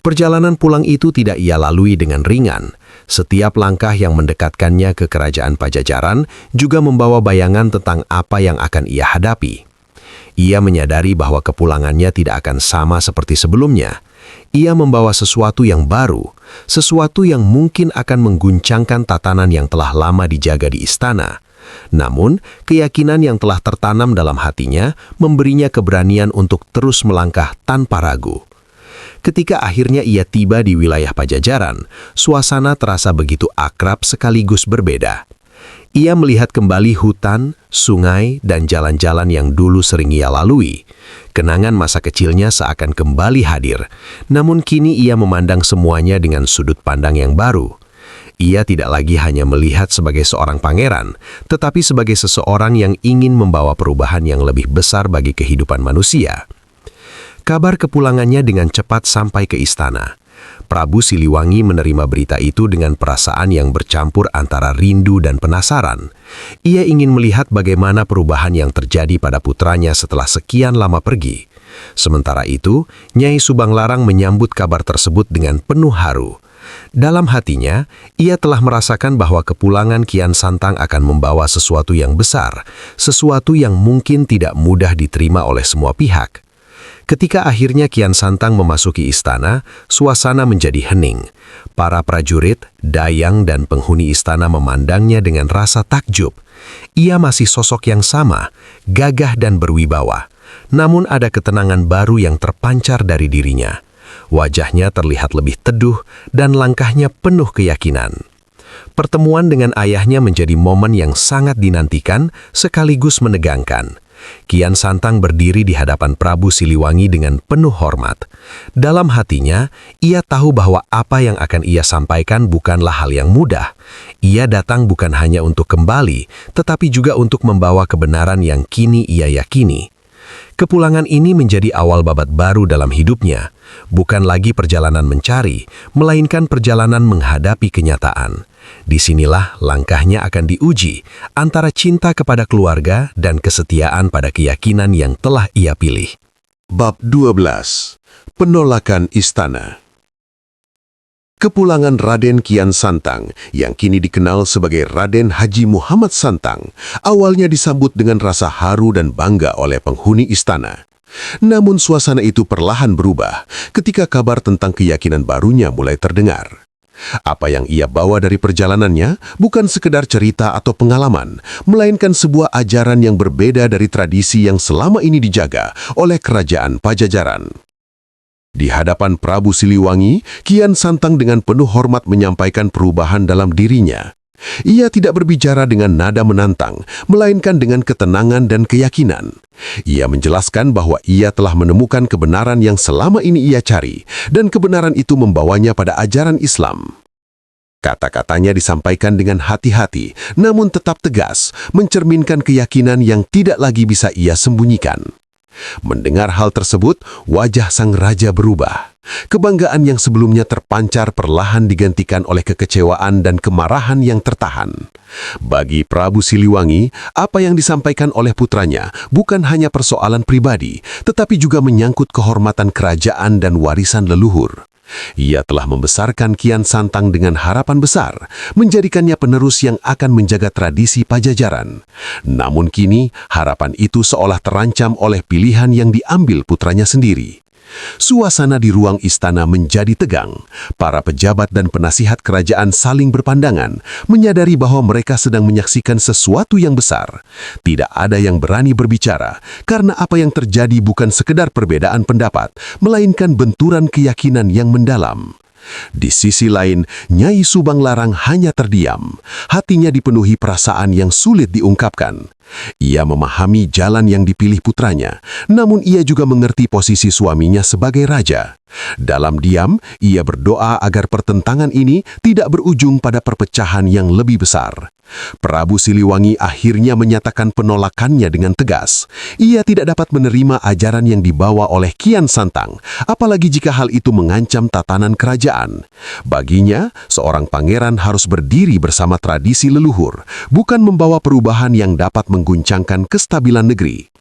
Perjalanan pulang itu tidak ia lalui dengan ringan. Setiap langkah yang mendekatkannya ke kerajaan Pajajaran juga membawa bayangan tentang apa yang akan ia hadapi. Ia menyadari bahwa kepulangannya tidak akan sama seperti sebelumnya. Ia membawa sesuatu yang baru, sesuatu yang mungkin akan mengguncangkan tatanan yang telah lama dijaga di istana. Namun, keyakinan yang telah tertanam dalam hatinya memberinya keberanian untuk terus melangkah tanpa ragu. Ketika akhirnya ia tiba di wilayah Pajajaran, suasana terasa begitu akrab sekaligus berbeda. Ia melihat kembali hutan, sungai, dan jalan-jalan yang dulu sering ia lalui. Kenangan masa kecilnya seakan kembali hadir, namun kini ia memandang semuanya dengan sudut pandang yang baru. Ia tidak lagi hanya melihat sebagai seorang pangeran, tetapi sebagai seseorang yang ingin membawa perubahan yang lebih besar bagi kehidupan manusia. Kabar kepulangannya dengan cepat sampai ke istana. Prabu Siliwangi menerima berita itu dengan perasaan yang bercampur antara rindu dan penasaran. Ia ingin melihat bagaimana perubahan yang terjadi pada putranya setelah sekian lama pergi. Sementara itu, Nyai Subanglarang menyambut kabar tersebut dengan penuh haru. Dalam hatinya, ia telah merasakan bahwa kepulangan Kian Santang akan membawa sesuatu yang besar, sesuatu yang mungkin tidak mudah diterima oleh semua pihak. Ketika akhirnya Kian Santang memasuki istana, suasana menjadi hening. Para prajurit, dayang, dan penghuni istana memandangnya dengan rasa takjub. Ia masih sosok yang sama, gagah dan berwibawa. Namun ada ketenangan baru yang terpancar dari dirinya. Wajahnya terlihat lebih teduh dan langkahnya penuh keyakinan. Pertemuan dengan ayahnya menjadi momen yang sangat dinantikan sekaligus menegangkan. Kian Santang berdiri di hadapan Prabu Siliwangi dengan penuh hormat. Dalam hatinya, ia tahu bahwa apa yang akan ia sampaikan bukanlah hal yang mudah. Ia datang bukan hanya untuk kembali, tetapi juga untuk membawa kebenaran yang kini ia yakini. Kepulangan ini menjadi awal babak baru dalam hidupnya. Bukan lagi perjalanan mencari, melainkan perjalanan menghadapi kenyataan. Disinilah langkahnya akan diuji antara cinta kepada keluarga dan kesetiaan pada keyakinan yang telah ia pilih. Bab 12. Penolakan Istana. Kepulangan Raden Kian Santang, yang kini dikenal sebagai Raden Haji Muhammad Santang, awalnya disambut dengan rasa haru dan bangga oleh penghuni istana. Namun suasana itu perlahan berubah ketika kabar tentang keyakinan barunya mulai terdengar. Apa yang ia bawa dari perjalanannya bukan sekedar cerita atau pengalaman, melainkan sebuah ajaran yang berbeda dari tradisi yang selama ini dijaga oleh kerajaan Pajajaran. Di hadapan Prabu Siliwangi, Kian Santang dengan penuh hormat menyampaikan perubahan dalam dirinya. Ia tidak berbicara dengan nada menantang, melainkan dengan ketenangan dan keyakinan. Ia menjelaskan bahwa ia telah menemukan kebenaran yang selama ini ia cari, dan kebenaran itu membawanya pada ajaran Islam. Kata-katanya disampaikan dengan hati-hati, namun tetap tegas, mencerminkan keyakinan yang tidak lagi bisa ia sembunyikan. Mendengar hal tersebut, wajah sang raja berubah. Kebanggaan yang sebelumnya terpancar perlahan digantikan oleh kekecewaan dan kemarahan yang tertahan. Bagi Prabu Siliwangi, apa yang disampaikan oleh putranya bukan hanya persoalan pribadi, tetapi juga menyangkut kehormatan kerajaan dan warisan leluhur. Ia telah membesarkan Kian Santang dengan harapan besar, menjadikannya penerus yang akan menjaga tradisi Pajajaran. Namun kini, harapan itu seolah terancam oleh pilihan yang diambil putranya sendiri. Suasana di ruang istana menjadi tegang. Para pejabat dan penasihat kerajaan saling berpandangan, menyadari bahwa mereka sedang menyaksikan sesuatu yang besar. Tidak ada yang berani berbicara, karena apa yang terjadi bukan sekedar perbedaan pendapat, melainkan benturan keyakinan yang mendalam. Di sisi lain, Nyai Subanglarang hanya terdiam. Hatinya dipenuhi perasaan yang sulit diungkapkan. Ia memahami jalan yang dipilih putranya, namun ia juga mengerti posisi suaminya sebagai raja. Dalam diam, ia berdoa agar pertentangan ini tidak berujung pada perpecahan yang lebih besar. Prabu Siliwangi akhirnya menyatakan penolakannya dengan tegas. Ia tidak dapat menerima ajaran yang dibawa oleh Kian Santang, apalagi jika hal itu mengancam tatanan kerajaan. Baginya, seorang pangeran harus berdiri bersama tradisi leluhur, bukan membawa perubahan yang dapat mengguncangkan kestabilan negeri.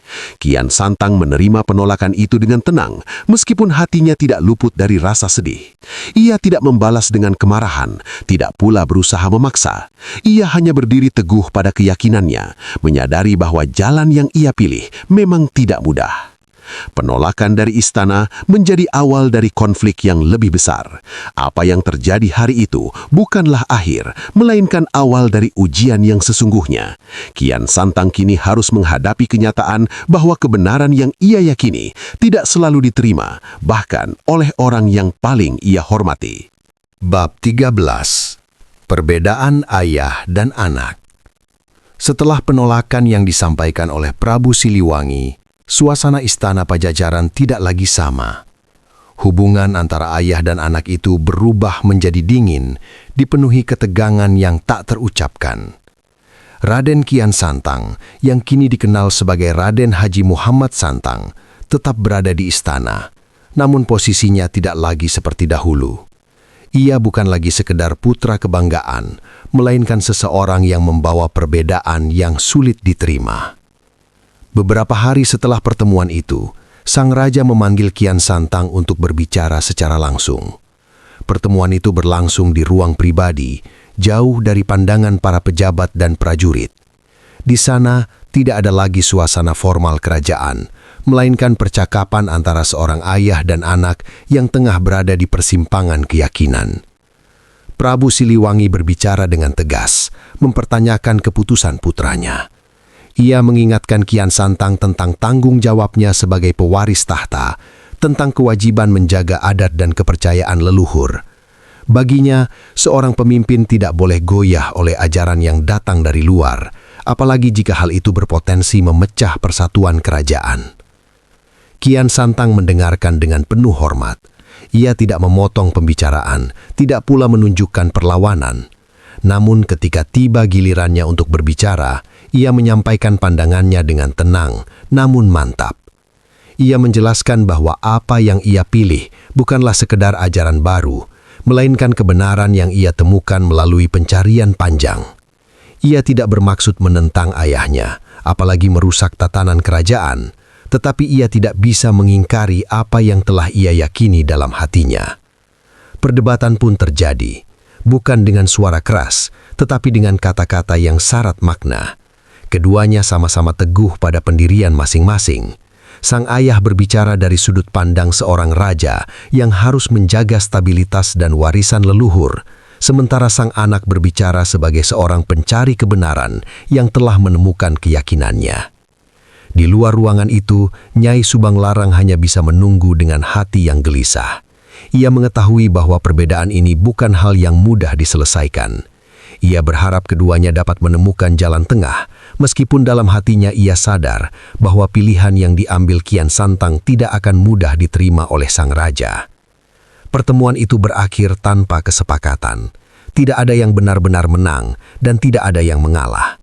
Kian Santang menerima penolakan itu dengan tenang, meskipun hatinya tidak luput dari rasa sedih. Ia tidak membalas dengan kemarahan, tidak pula berusaha memaksa. Ia hanya berdiri teguh pada keyakinannya, menyadari bahwa jalan yang ia pilih memang tidak mudah. Penolakan dari istana menjadi awal dari konflik yang lebih besar. Apa yang terjadi hari itu bukanlah akhir, melainkan awal dari ujian yang sesungguhnya. Kian Santang kini harus menghadapi kenyataan bahwa kebenaran yang ia yakini tidak selalu diterima, bahkan oleh orang yang paling ia hormati. Bab 13. Perbedaan ayah dan anak. Setelah penolakan yang disampaikan oleh Prabu Siliwangi, suasana istana Pajajaran tidak lagi sama. Hubungan antara ayah dan anak itu berubah menjadi dingin, dipenuhi ketegangan yang tak terucapkan. Raden Kian Santang, yang kini dikenal sebagai Raden Haji Muhammad Santang, tetap berada di istana, namun posisinya tidak lagi seperti dahulu. Ia bukan lagi sekedar putra kebanggaan, melainkan seseorang yang membawa perbedaan yang sulit diterima. Beberapa hari setelah pertemuan itu, sang raja memanggil Kian Santang untuk berbicara secara langsung. Pertemuan itu berlangsung di ruang pribadi, jauh dari pandangan para pejabat dan prajurit. Di sana tidak ada lagi suasana formal kerajaan, melainkan percakapan antara seorang ayah dan anak yang tengah berada di persimpangan keyakinan. Prabu Siliwangi berbicara dengan tegas, mempertanyakan keputusan putranya. Ia mengingatkan Kian Santang tentang tanggung jawabnya sebagai pewaris tahta, tentang kewajiban menjaga adat dan kepercayaan leluhur. Baginya, seorang pemimpin tidak boleh goyah oleh ajaran yang datang dari luar, apalagi jika hal itu berpotensi memecah persatuan kerajaan. Kian Santang mendengarkan dengan penuh hormat. Ia tidak memotong pembicaraan, tidak pula menunjukkan perlawanan. Namun ketika tiba gilirannya untuk berbicara, ia menyampaikan pandangannya dengan tenang, namun mantap. Ia menjelaskan bahwa apa yang ia pilih bukanlah sekedar ajaran baru, melainkan kebenaran yang ia temukan melalui pencarian panjang. Ia tidak bermaksud menentang ayahnya, apalagi merusak tatanan kerajaan, tetapi ia tidak bisa mengingkari apa yang telah ia yakini dalam hatinya. Perdebatan pun terjadi, bukan dengan suara keras, tetapi dengan kata-kata yang syarat makna. Keduanya sama-sama teguh pada pendirian masing-masing. Sang ayah berbicara dari sudut pandang seorang raja yang harus menjaga stabilitas dan warisan leluhur, sementara sang anak berbicara sebagai seorang pencari kebenaran yang telah menemukan keyakinannya. Di luar ruangan itu, Nyai Subang Larang hanya bisa menunggu dengan hati yang gelisah. Ia mengetahui bahwa perbedaan ini bukan hal yang mudah diselesaikan. Ia berharap keduanya dapat menemukan jalan tengah, meskipun dalam hatinya ia sadar bahwa pilihan yang diambil Kian Santang tidak akan mudah diterima oleh sang raja. Pertemuan itu berakhir tanpa kesepakatan. Tidak ada yang benar-benar menang dan tidak ada yang mengalah.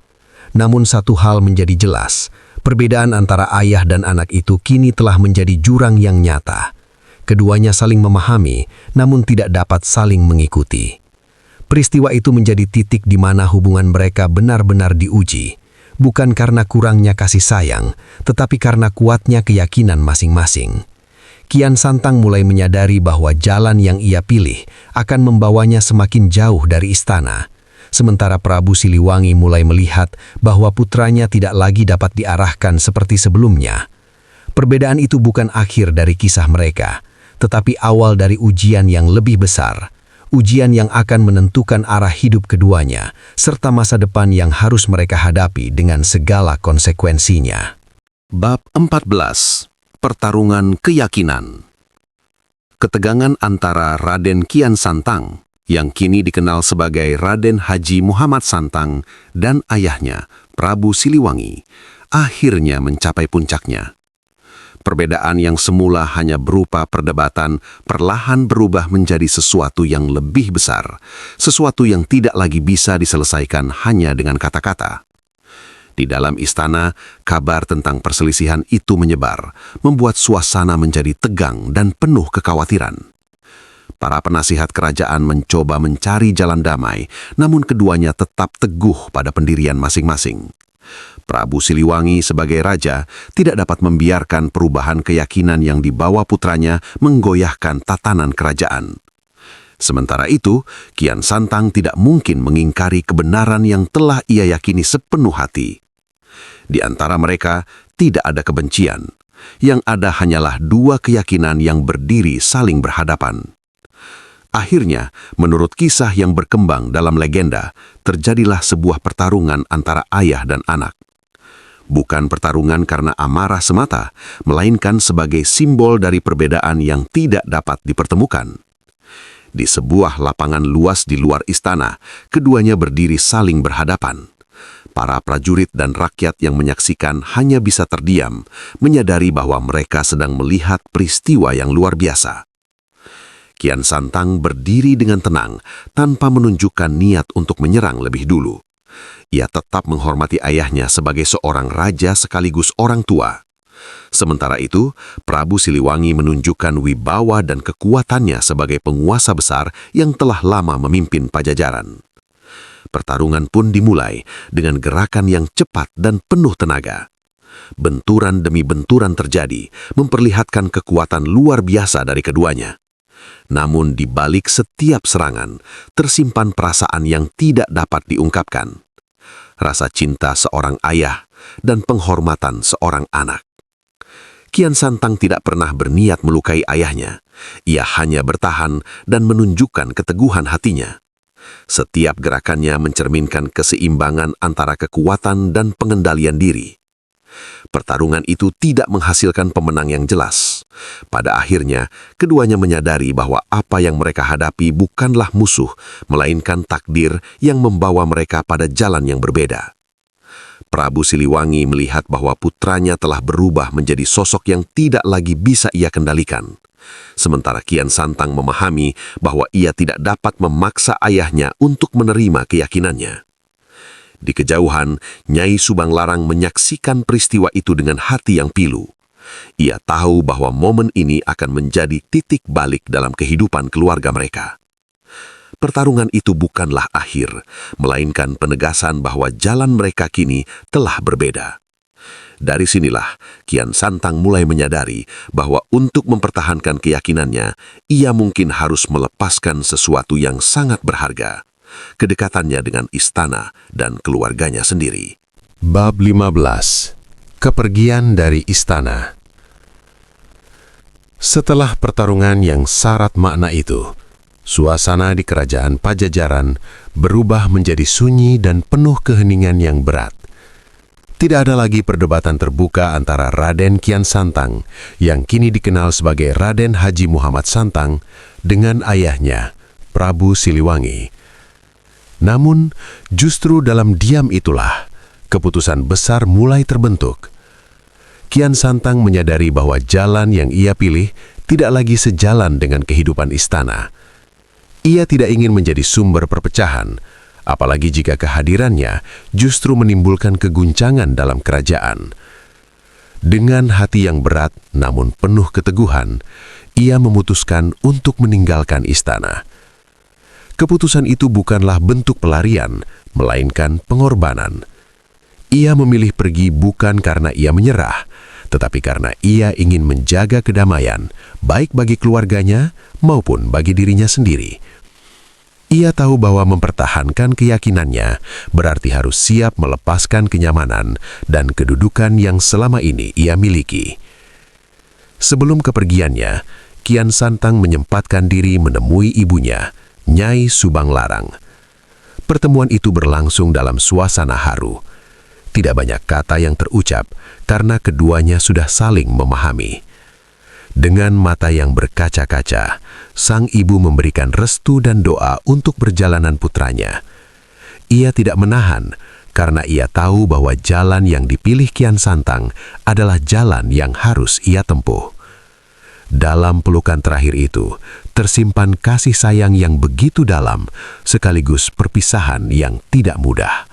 Namun satu hal menjadi jelas, perbedaan antara ayah dan anak itu kini telah menjadi jurang yang nyata. Keduanya saling memahami, namun tidak dapat saling mengikuti. Peristiwa itu menjadi titik di mana hubungan mereka benar-benar diuji, bukan karena kurangnya kasih sayang, tetapi karena kuatnya keyakinan masing-masing. Kian Santang mulai menyadari bahwa jalan yang ia pilih akan membawanya semakin jauh dari istana. Sementara Prabu Siliwangi mulai melihat bahwa putranya tidak lagi dapat diarahkan seperti sebelumnya. Perbedaan itu bukan akhir dari kisah mereka, tetapi awal dari ujian yang lebih besar. Ujian yang akan menentukan arah hidup keduanya, serta masa depan yang harus mereka hadapi dengan segala konsekuensinya. Bab 14. Pertarungan keyakinan. Ketegangan antara Raden Kian Santang, yang kini dikenal sebagai Raden Haji Muhammad Santang, dan ayahnya, Prabu Siliwangi, akhirnya mencapai puncaknya. Perbedaan yang semula hanya berupa perdebatan perlahan berubah menjadi sesuatu yang lebih besar, sesuatu yang tidak lagi bisa diselesaikan hanya dengan kata-kata. Di dalam istana, kabar tentang perselisihan itu menyebar, membuat suasana menjadi tegang dan penuh kekhawatiran. Para penasihat kerajaan mencoba mencari jalan damai, namun keduanya tetap teguh pada pendirian masing-masing. Prabu Siliwangi sebagai raja tidak dapat membiarkan perubahan keyakinan yang dibawa putranya menggoyahkan tatanan kerajaan. Sementara itu, Kian Santang tidak mungkin mengingkari kebenaran yang telah ia yakini sepenuh hati. Di antara mereka tidak ada kebencian, Yang ada hanyalah dua keyakinan yang berdiri saling berhadapan. Akhirnya, menurut kisah yang berkembang dalam legenda, terjadilah sebuah pertarungan antara ayah dan anak. Bukan pertarungan karena amarah semata, melainkan sebagai simbol dari perbedaan yang tidak dapat dipertemukan. Di sebuah lapangan luas di luar istana, keduanya berdiri saling berhadapan. Para prajurit dan rakyat yang menyaksikan hanya bisa terdiam, menyadari bahwa mereka sedang melihat peristiwa yang luar biasa. Kian Santang berdiri dengan tenang, tanpa menunjukkan niat untuk menyerang lebih dulu. Ia tetap menghormati ayahnya sebagai seorang raja sekaligus orang tua. Sementara itu, Prabu Siliwangi menunjukkan wibawa dan kekuatannya sebagai penguasa besar yang telah lama memimpin Pajajaran. Pertarungan pun dimulai dengan gerakan yang cepat dan penuh tenaga. Benturan demi benturan terjadi, memperlihatkan kekuatan luar biasa dari keduanya. Namun di balik setiap serangan, tersimpan perasaan yang tidak dapat diungkapkan. Rasa cinta seorang ayah dan penghormatan seorang anak. Kian Santang tidak pernah berniat melukai ayahnya. Ia hanya bertahan dan menunjukkan keteguhan hatinya. Setiap gerakannya mencerminkan keseimbangan antara kekuatan dan pengendalian diri. Pertarungan itu tidak menghasilkan pemenang yang jelas. Pada akhirnya, keduanya menyadari bahwa apa yang mereka hadapi bukanlah musuh, melainkan takdir yang membawa mereka pada jalan yang berbeda. Prabu Siliwangi melihat bahwa putranya telah berubah menjadi sosok yang tidak lagi bisa ia kendalikan. Sementara Kian Santang memahami bahwa ia tidak dapat memaksa ayahnya untuk menerima keyakinannya. Di kejauhan, Nyai Subang Larang menyaksikan peristiwa itu dengan hati yang pilu. Ia tahu bahwa momen ini akan menjadi titik balik dalam kehidupan keluarga mereka. Pertarungan itu bukanlah akhir, melainkan penegasan bahwa jalan mereka kini telah berbeda. Dari sinilah, Kian Santang mulai menyadari bahwa untuk mempertahankan keyakinannya, ia mungkin harus melepaskan sesuatu yang sangat berharga, kedekatannya dengan istana dan keluarganya sendiri. Bab 15. Kepergian dari istana. Setelah pertarungan yang syarat makna itu, suasana di kerajaan Pajajaran berubah menjadi sunyi dan penuh keheningan yang berat. Tidak ada lagi perdebatan terbuka antara Raden Kian Santang, yang kini dikenal sebagai Raden Haji Muhammad Santang, dengan ayahnya, Prabu Siliwangi. Namun, justru dalam diam itulah, keputusan besar mulai terbentuk. Kian Santang menyadari bahwa jalan yang ia pilih tidak lagi sejalan dengan kehidupan istana. Ia tidak ingin menjadi sumber perpecahan, apalagi jika kehadirannya justru menimbulkan keguncangan dalam kerajaan. Dengan hati yang berat namun penuh keteguhan, ia memutuskan untuk meninggalkan istana. Keputusan itu bukanlah bentuk pelarian, melainkan pengorbanan. Ia memilih pergi bukan karena ia menyerah, tetapi karena ia ingin menjaga kedamaian, baik bagi keluarganya maupun bagi dirinya sendiri. Ia tahu bahwa mempertahankan keyakinannya berarti harus siap melepaskan kenyamanan dan kedudukan yang selama ini ia miliki. Sebelum kepergiannya, Kian Santang menyempatkan diri menemui ibunya, Nyai Subang Larang. Pertemuan itu berlangsung dalam suasana haru. Tidak banyak kata yang terucap karena keduanya sudah saling memahami. Dengan mata yang berkaca-kaca, sang ibu memberikan restu dan doa untuk perjalanan putranya. Ia tidak menahan karena ia tahu bahwa jalan yang dipilih Kian Santang adalah jalan yang harus ia tempuh. Dalam pelukan terakhir itu, tersimpan kasih sayang yang begitu dalam, sekaligus perpisahan yang tidak mudah.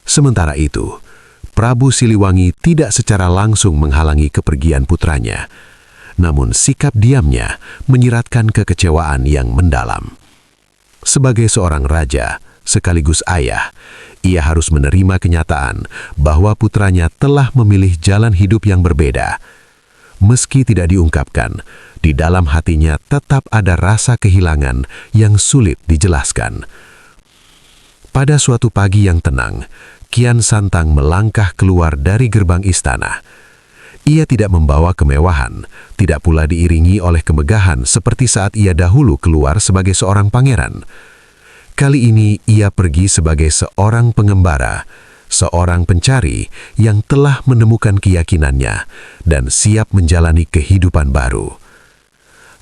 Sementara itu, Prabu Siliwangi tidak secara langsung menghalangi kepergian putranya. Namun sikap diamnya menyiratkan kekecewaan yang mendalam. Sebagai seorang raja, sekaligus ayah, ia harus menerima kenyataan bahwa putranya telah memilih jalan hidup yang berbeda. Meski tidak diungkapkan, di dalam hatinya tetap ada rasa kehilangan yang sulit dijelaskan. Pada suatu pagi yang tenang, Kian Santang melangkah keluar dari gerbang istana. Ia tidak membawa kemewahan, tidak pula diiringi oleh kemegahan seperti saat ia dahulu keluar sebagai seorang pangeran. Kali ini ia pergi sebagai seorang pengembara, seorang pencari yang telah menemukan keyakinannya dan siap menjalani kehidupan baru.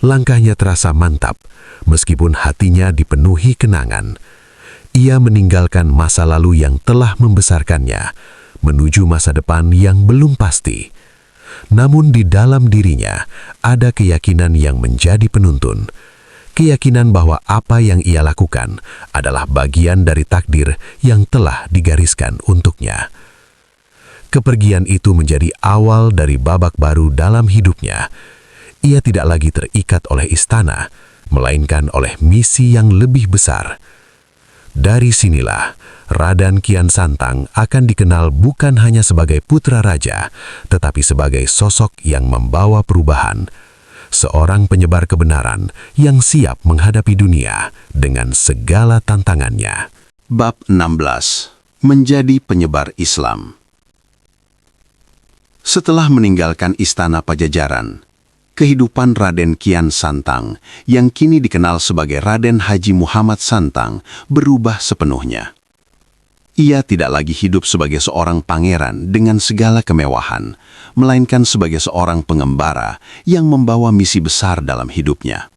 Langkahnya terasa mantap, meskipun hatinya dipenuhi kenangan. Ia meninggalkan masa lalu yang telah membesarkannya, menuju masa depan yang belum pasti. Namun di dalam dirinya ada keyakinan yang menjadi penuntun. Keyakinan bahwa apa yang ia lakukan adalah bagian dari takdir yang telah digariskan untuknya. Kepergian itu menjadi awal dari babak baru dalam hidupnya. Ia tidak lagi terikat oleh istana, melainkan oleh misi yang lebih besar. Dari sinilah, Raden Kian Santang akan dikenal bukan hanya sebagai putra raja, tetapi sebagai sosok yang membawa perubahan. Seorang penyebar kebenaran yang siap menghadapi dunia dengan segala tantangannya. Bab 16. Menjadi penyebar Islam. Setelah meninggalkan istana Pajajaran, kehidupan Raden Kian Santang, yang kini dikenal sebagai Raden Haji Muhammad Santang, berubah sepenuhnya. Ia tidak lagi hidup sebagai seorang pangeran dengan segala kemewahan, melainkan sebagai seorang pengembara yang membawa misi besar dalam hidupnya.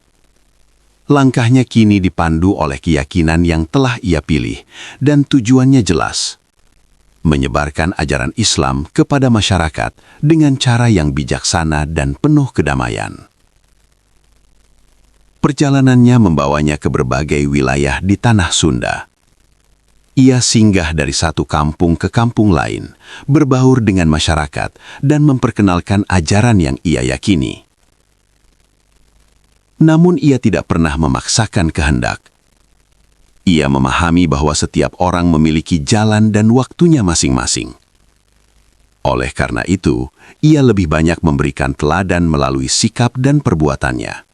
Langkahnya kini dipandu oleh keyakinan yang telah ia pilih, dan tujuannya jelas: menyebarkan ajaran Islam kepada masyarakat dengan cara yang bijaksana dan penuh kedamaian. Perjalanannya membawanya ke berbagai wilayah di tanah Sunda. Ia singgah dari satu kampung ke kampung lain, berbaur dengan masyarakat, dan memperkenalkan ajaran yang ia yakini. Namun ia tidak pernah memaksakan kehendak. Ia memahami bahwa setiap orang memiliki jalan dan waktunya masing-masing. Oleh karena itu, ia lebih banyak memberikan teladan melalui sikap dan perbuatannya.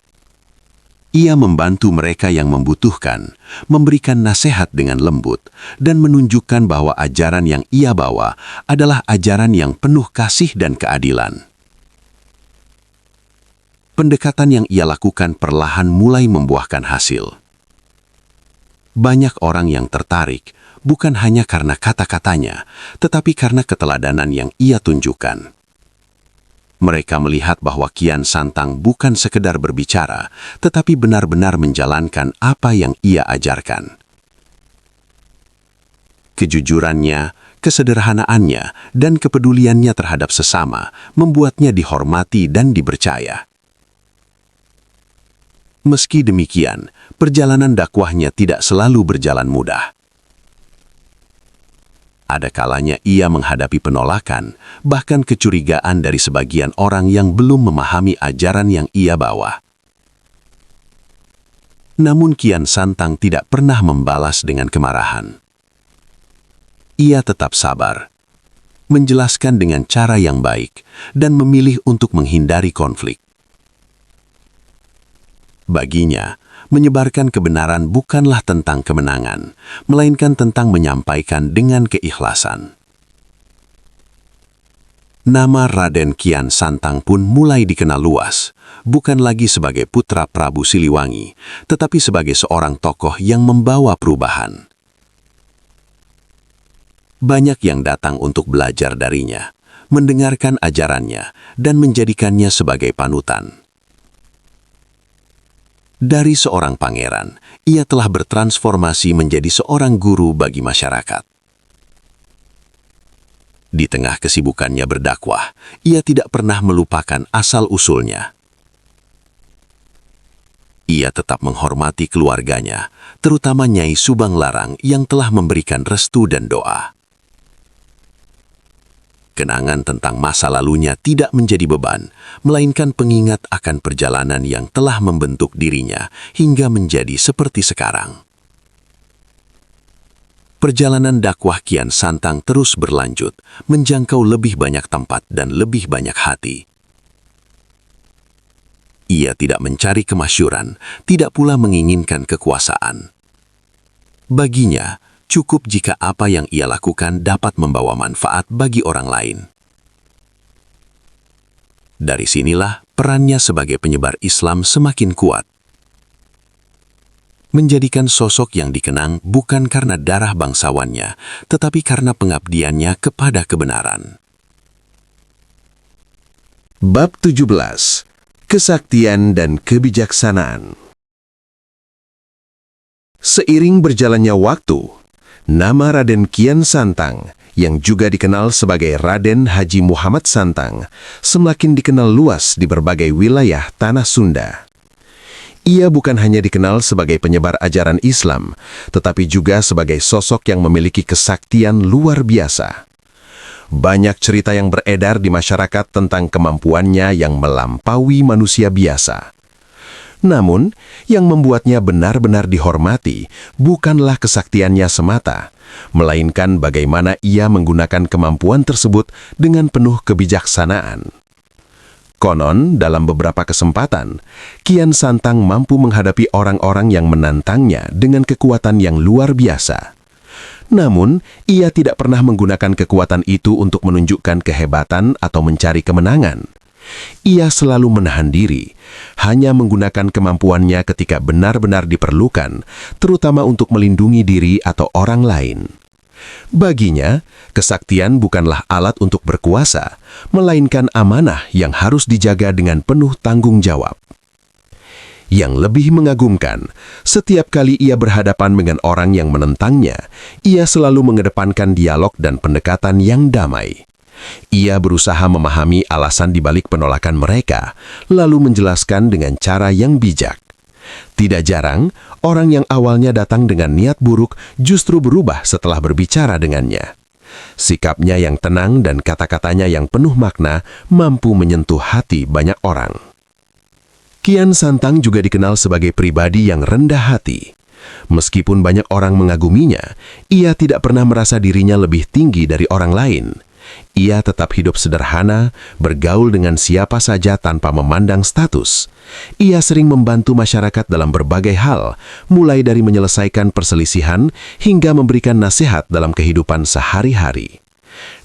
Ia membantu mereka yang membutuhkan, memberikan nasihat dengan lembut, dan menunjukkan bahwa ajaran yang ia bawa adalah ajaran yang penuh kasih dan keadilan. Pendekatan yang ia lakukan perlahan mulai membuahkan hasil. Banyak orang yang tertarik, bukan hanya karena kata-katanya, tetapi karena keteladanan yang ia tunjukkan. Mereka melihat bahwa Kian Santang bukan sekedar berbicara, tetapi benar-benar menjalankan apa yang ia ajarkan. Kejujurannya, kesederhanaannya, dan kepeduliannya terhadap sesama membuatnya dihormati dan dipercaya. Meski demikian, perjalanan dakwahnya tidak selalu berjalan mudah. Ada kalanya ia menghadapi penolakan, bahkan kecurigaan dari sebagian orang yang belum memahami ajaran yang ia bawa. Namun Kian Santang tidak pernah membalas dengan kemarahan. Ia tetap sabar, menjelaskan dengan cara yang baik, dan memilih untuk menghindari konflik. Baginya, menyebarkan kebenaran bukanlah tentang kemenangan, melainkan tentang menyampaikan dengan keikhlasan. Nama Raden Kian Santang pun mulai dikenal luas, bukan lagi sebagai putra Prabu Siliwangi, tetapi sebagai seorang tokoh yang membawa perubahan. Banyak yang datang untuk belajar darinya, mendengarkan ajarannya, dan menjadikannya sebagai panutan. Dari seorang pangeran, ia telah bertransformasi menjadi seorang guru bagi masyarakat. Di tengah kesibukannya berdakwah, ia tidak pernah melupakan asal-usulnya. Ia tetap menghormati keluarganya, terutama Nyai Subang Larang yang telah memberikan restu dan doa. Kenangan tentang masa lalunya tidak menjadi beban, melainkan pengingat akan perjalanan yang telah membentuk dirinya hingga menjadi seperti sekarang. Perjalanan dakwah Kian Santang terus berlanjut, menjangkau lebih banyak tempat dan lebih banyak hati. Ia tidak mencari kemasyhuran, tidak pula menginginkan kekuasaan. Baginya, cukup jika apa yang ia lakukan dapat membawa manfaat bagi orang lain. Dari sinilah perannya sebagai penyebar Islam semakin kuat. Menjadikan sosok yang dikenang bukan karena darah bangsawannya, tetapi karena pengabdiannya kepada kebenaran. Bab 17. Kesaktian dan kebijaksanaan. Seiring berjalannya waktu, nama Raden Kian Santang, yang juga dikenal sebagai Raden Haji Muhammad Santang, semakin dikenal luas di berbagai wilayah tanah Sunda. Ia bukan hanya dikenal sebagai penyebar ajaran Islam, tetapi juga sebagai sosok yang memiliki kesaktian luar biasa. Banyak cerita yang beredar di masyarakat tentang kemampuannya yang melampaui manusia biasa. Namun, yang membuatnya benar-benar dihormati bukanlah kesaktiannya semata, melainkan bagaimana ia menggunakan kemampuan tersebut dengan penuh kebijaksanaan. Konon, dalam beberapa kesempatan, Kian Santang mampu menghadapi orang-orang yang menantangnya dengan kekuatan yang luar biasa. Namun, ia tidak pernah menggunakan kekuatan itu untuk menunjukkan kehebatan atau mencari kemenangan. Ia selalu menahan diri, hanya menggunakan kemampuannya ketika benar-benar diperlukan, terutama untuk melindungi diri atau orang lain. Baginya, kesaktian bukanlah alat untuk berkuasa, melainkan amanah yang harus dijaga dengan penuh tanggung jawab. Yang lebih mengagumkan, setiap kali ia berhadapan dengan orang yang menentangnya, ia selalu mengedepankan dialog dan pendekatan yang damai. Ia berusaha memahami alasan dibalik penolakan mereka, lalu menjelaskan dengan cara yang bijak. Tidak jarang, orang yang awalnya datang dengan niat buruk justru berubah setelah berbicara dengannya. Sikapnya yang tenang dan kata-katanya yang penuh makna mampu menyentuh hati banyak orang. Kian Santang juga dikenal sebagai pribadi yang rendah hati. Meskipun banyak orang mengaguminya, ia tidak pernah merasa dirinya lebih tinggi dari orang lain. Ia tetap hidup sederhana, bergaul dengan siapa saja tanpa memandang status. Ia sering membantu masyarakat dalam berbagai hal, mulai dari menyelesaikan perselisihan hingga memberikan nasihat dalam kehidupan sehari-hari.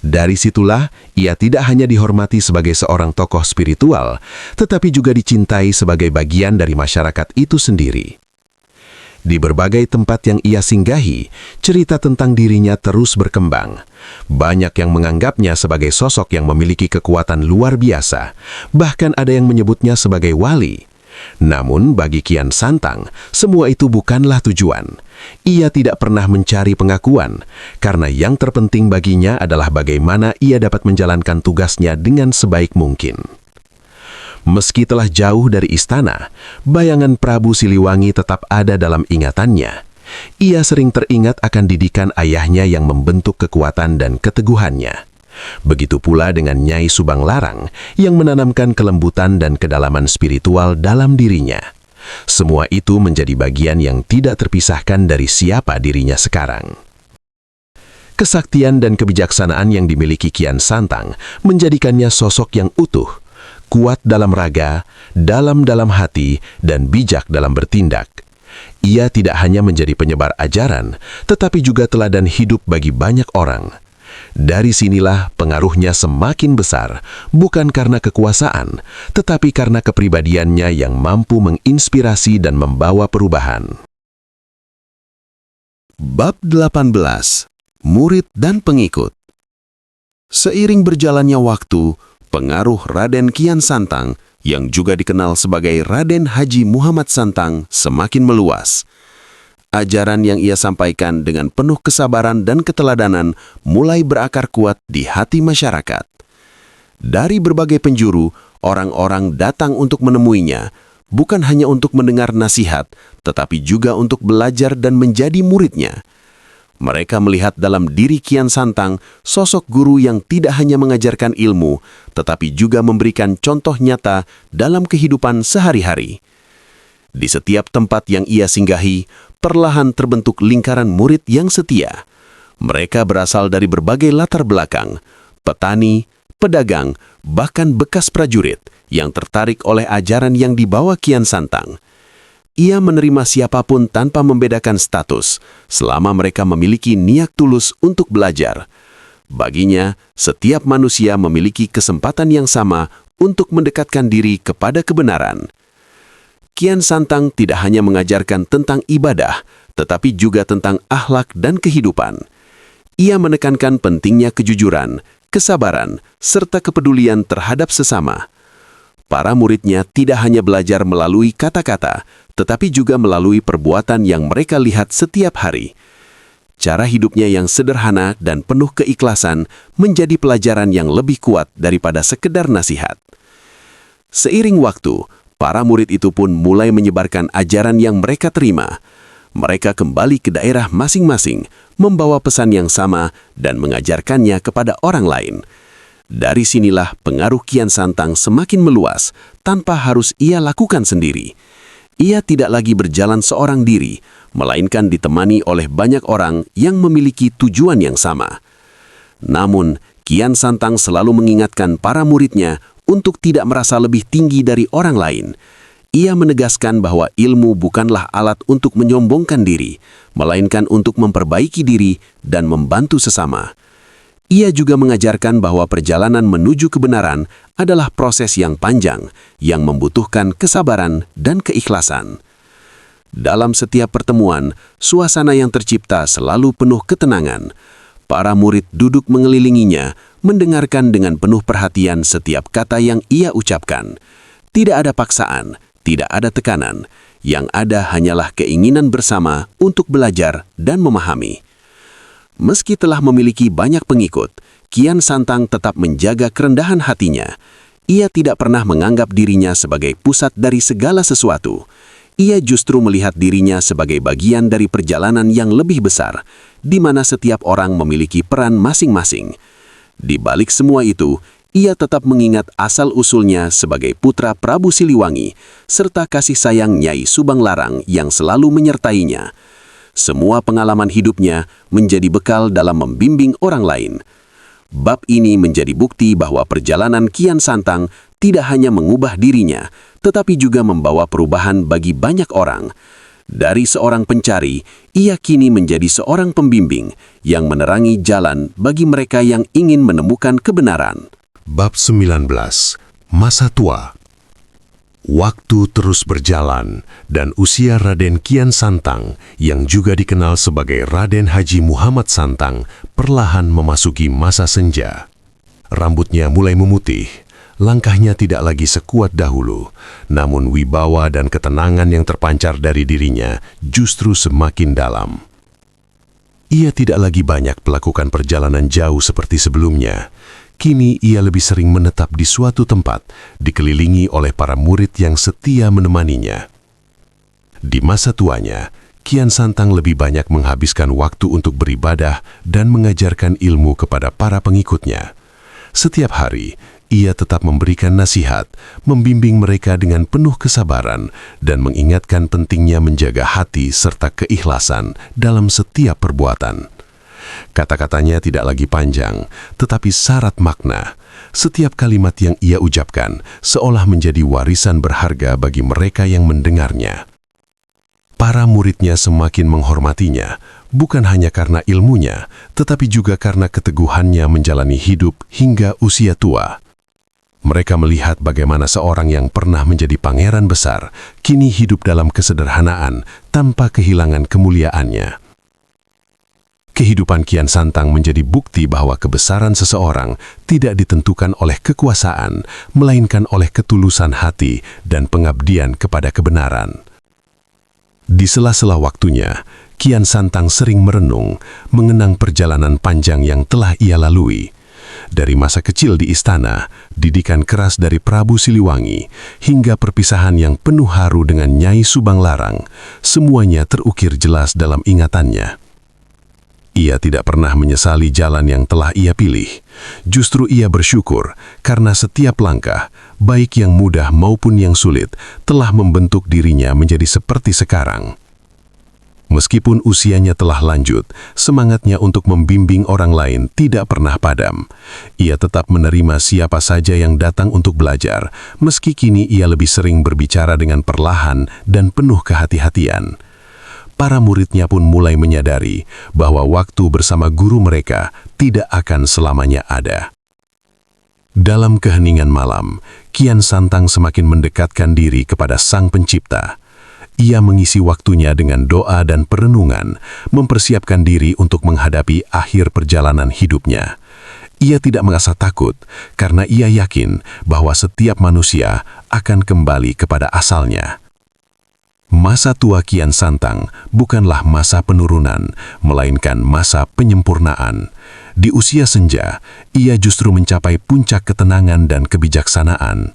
Dari situlah, ia tidak hanya dihormati sebagai seorang tokoh spiritual, tetapi juga dicintai sebagai bagian dari masyarakat itu sendiri. Di berbagai tempat yang ia singgahi, cerita tentang dirinya terus berkembang. Banyak yang menganggapnya sebagai sosok yang memiliki kekuatan luar biasa, bahkan ada yang menyebutnya sebagai wali. Namun bagi Kian Santang, semua itu bukanlah tujuan. Ia tidak pernah mencari pengakuan, karena yang terpenting baginya adalah bagaimana ia dapat menjalankan tugasnya dengan sebaik mungkin. Meski telah jauh dari istana, bayangan Prabu Siliwangi tetap ada dalam ingatannya. Ia sering teringat akan didikan ayahnya yang membentuk kekuatan dan keteguhannya. Begitu pula dengan Nyai Subang Larang yang menanamkan kelembutan dan kedalaman spiritual dalam dirinya. Semua itu menjadi bagian yang tidak terpisahkan dari siapa dirinya sekarang. Kesaktian dan kebijaksanaan yang dimiliki Kian Santang menjadikannya sosok yang utuh, kuat dalam raga, dalam hati, dan bijak dalam bertindak. Ia tidak hanya menjadi penyebar ajaran, tetapi juga teladan hidup bagi banyak orang. Dari sinilah pengaruhnya semakin besar, bukan karena kekuasaan, tetapi karena kepribadiannya yang mampu menginspirasi dan membawa perubahan. Bab 18. Murid dan pengikut. Seiring berjalannya waktu, pengaruh Raden Kian Santang, yang juga dikenal sebagai Raden Haji Muhammad Santang, semakin meluas. Ajaran yang ia sampaikan dengan penuh kesabaran dan keteladanan mulai berakar kuat di hati masyarakat. Dari berbagai penjuru, orang-orang datang untuk menemuinya, bukan hanya untuk mendengar nasihat, tetapi juga untuk belajar dan menjadi muridnya. Mereka melihat dalam diri Kian Santang sosok guru yang tidak hanya mengajarkan ilmu, tetapi juga memberikan contoh nyata dalam kehidupan sehari-hari. Di setiap tempat yang ia singgahi, perlahan terbentuk lingkaran murid yang setia. Mereka berasal dari berbagai latar belakang, petani, pedagang, bahkan bekas prajurit yang tertarik oleh ajaran yang dibawa Kian Santang. Ia menerima siapapun tanpa membedakan status, selama mereka memiliki niat tulus untuk belajar. Baginya, setiap manusia memiliki kesempatan yang sama untuk mendekatkan diri kepada kebenaran. Kian Santang tidak hanya mengajarkan tentang ibadah, tetapi juga tentang akhlak dan kehidupan. Ia menekankan pentingnya kejujuran, kesabaran, serta kepedulian terhadap sesama. Para muridnya tidak hanya belajar melalui kata-kata, tetapi juga melalui perbuatan yang mereka lihat setiap hari. Cara hidupnya yang sederhana dan penuh keikhlasan menjadi pelajaran yang lebih kuat daripada sekedar nasihat. Seiring waktu, para murid itu pun mulai menyebarkan ajaran yang mereka terima. Mereka kembali ke daerah masing-masing, membawa pesan yang sama dan mengajarkannya kepada orang lain. Dari sinilah pengaruh Kian Santang semakin meluas, tanpa harus ia lakukan sendiri. Ia tidak lagi berjalan seorang diri, melainkan ditemani oleh banyak orang yang memiliki tujuan yang sama. Namun, Kian Santang selalu mengingatkan para muridnya untuk tidak merasa lebih tinggi dari orang lain. Ia menegaskan bahwa ilmu bukanlah alat untuk menyombongkan diri, melainkan untuk memperbaiki diri dan membantu sesama. Ia juga mengajarkan bahwa perjalanan menuju kebenaran adalah proses yang panjang, yang membutuhkan kesabaran dan keikhlasan. Dalam setiap pertemuan, suasana yang tercipta selalu penuh ketenangan. Para murid duduk mengelilinginya, mendengarkan dengan penuh perhatian setiap kata yang ia ucapkan. Tidak ada paksaan, tidak ada tekanan. Yang ada hanyalah keinginan bersama untuk belajar dan memahami. Meski telah memiliki banyak pengikut, Kian Santang tetap menjaga kerendahan hatinya. Ia tidak pernah menganggap dirinya sebagai pusat dari segala sesuatu. Ia justru melihat dirinya sebagai bagian dari perjalanan yang lebih besar, di mana setiap orang memiliki peran masing-masing. Di balik semua itu, ia tetap mengingat asal-usulnya sebagai putra Prabu Siliwangi, serta kasih sayang Nyai Subang Larang yang selalu menyertainya. Semua pengalaman hidupnya menjadi bekal dalam membimbing orang lain. Bab ini menjadi bukti bahwa perjalanan Kian Santang tidak hanya mengubah dirinya, tetapi juga membawa perubahan bagi banyak orang. Dari seorang pencari, ia kini menjadi seorang pembimbing yang menerangi jalan bagi mereka yang ingin menemukan kebenaran. Bab 19. Masa tua. Waktu terus berjalan, dan usia Raden Kian Santang, yang juga dikenal sebagai Raden Haji Muhammad Santang, perlahan memasuki masa senja. Rambutnya mulai memutih, langkahnya tidak lagi sekuat dahulu, namun wibawa dan ketenangan yang terpancar dari dirinya justru semakin dalam. Ia tidak lagi banyak melakukan perjalanan jauh seperti sebelumnya. Kini ia lebih sering menetap di suatu tempat, dikelilingi oleh para murid yang setia menemaninya. Di masa tuanya, Kian Santang lebih banyak menghabiskan waktu untuk beribadah dan mengajarkan ilmu kepada para pengikutnya. Setiap hari, ia tetap memberikan nasihat, membimbing mereka dengan penuh kesabaran, dan mengingatkan pentingnya menjaga hati serta keikhlasan dalam setiap perbuatan. Kata-katanya tidak lagi panjang, tetapi syarat makna. Setiap kalimat yang ia ucapkan seolah menjadi warisan berharga bagi mereka yang mendengarnya. Para muridnya semakin menghormatinya, bukan hanya karena ilmunya, tetapi juga karena keteguhannya menjalani hidup hingga usia tua. Mereka melihat bagaimana seorang yang pernah menjadi pangeran besar, kini hidup dalam kesederhanaan tanpa kehilangan kemuliaannya. Kehidupan Kian Santang menjadi bukti bahwa kebesaran seseorang tidak ditentukan oleh kekuasaan, melainkan oleh ketulusan hati dan pengabdian kepada kebenaran. Di sela-sela waktunya, Kian Santang sering merenung, mengenang perjalanan panjang yang telah ia lalui. Dari masa kecil di istana, didikan keras dari Prabu Siliwangi, hingga perpisahan yang penuh haru dengan Nyai Subang Larang, semuanya terukir jelas dalam ingatannya. Ia tidak pernah menyesali jalan yang telah ia pilih. Justru ia bersyukur karena setiap langkah, baik yang mudah maupun yang sulit, telah membentuk dirinya menjadi seperti sekarang. Meskipun usianya telah lanjut, semangatnya untuk membimbing orang lain tidak pernah padam. Ia tetap menerima siapa saja yang datang untuk belajar, meski kini ia lebih sering berbicara dengan perlahan dan penuh kehati-hatian. Para muridnya pun mulai menyadari bahwa waktu bersama guru mereka tidak akan selamanya ada. Dalam keheningan malam, Kian Santang semakin mendekatkan diri kepada Sang Pencipta. Ia mengisi waktunya dengan doa dan perenungan, mempersiapkan diri untuk menghadapi akhir perjalanan hidupnya. Ia tidak merasa takut karena ia yakin bahwa setiap manusia akan kembali kepada asalnya. Masa tua Kian Santang bukanlah masa penurunan, melainkan masa penyempurnaan. Di usia senja, ia justru mencapai puncak ketenangan dan kebijaksanaan.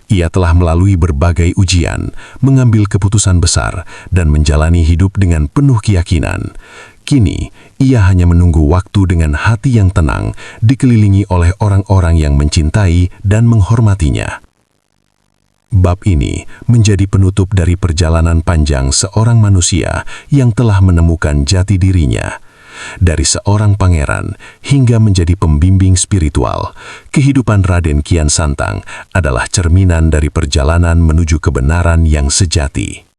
Ia telah melalui berbagai ujian, mengambil keputusan besar, dan menjalani hidup dengan penuh keyakinan. Kini, ia hanya menunggu waktu dengan hati yang tenang, dikelilingi oleh orang-orang yang mencintai dan menghormatinya. Bab ini menjadi penutup dari perjalanan panjang seorang manusia yang telah menemukan jati dirinya. Dari seorang pangeran hingga menjadi pembimbing spiritual, kehidupan Raden Kian Santang adalah cerminan dari perjalanan menuju kebenaran yang sejati.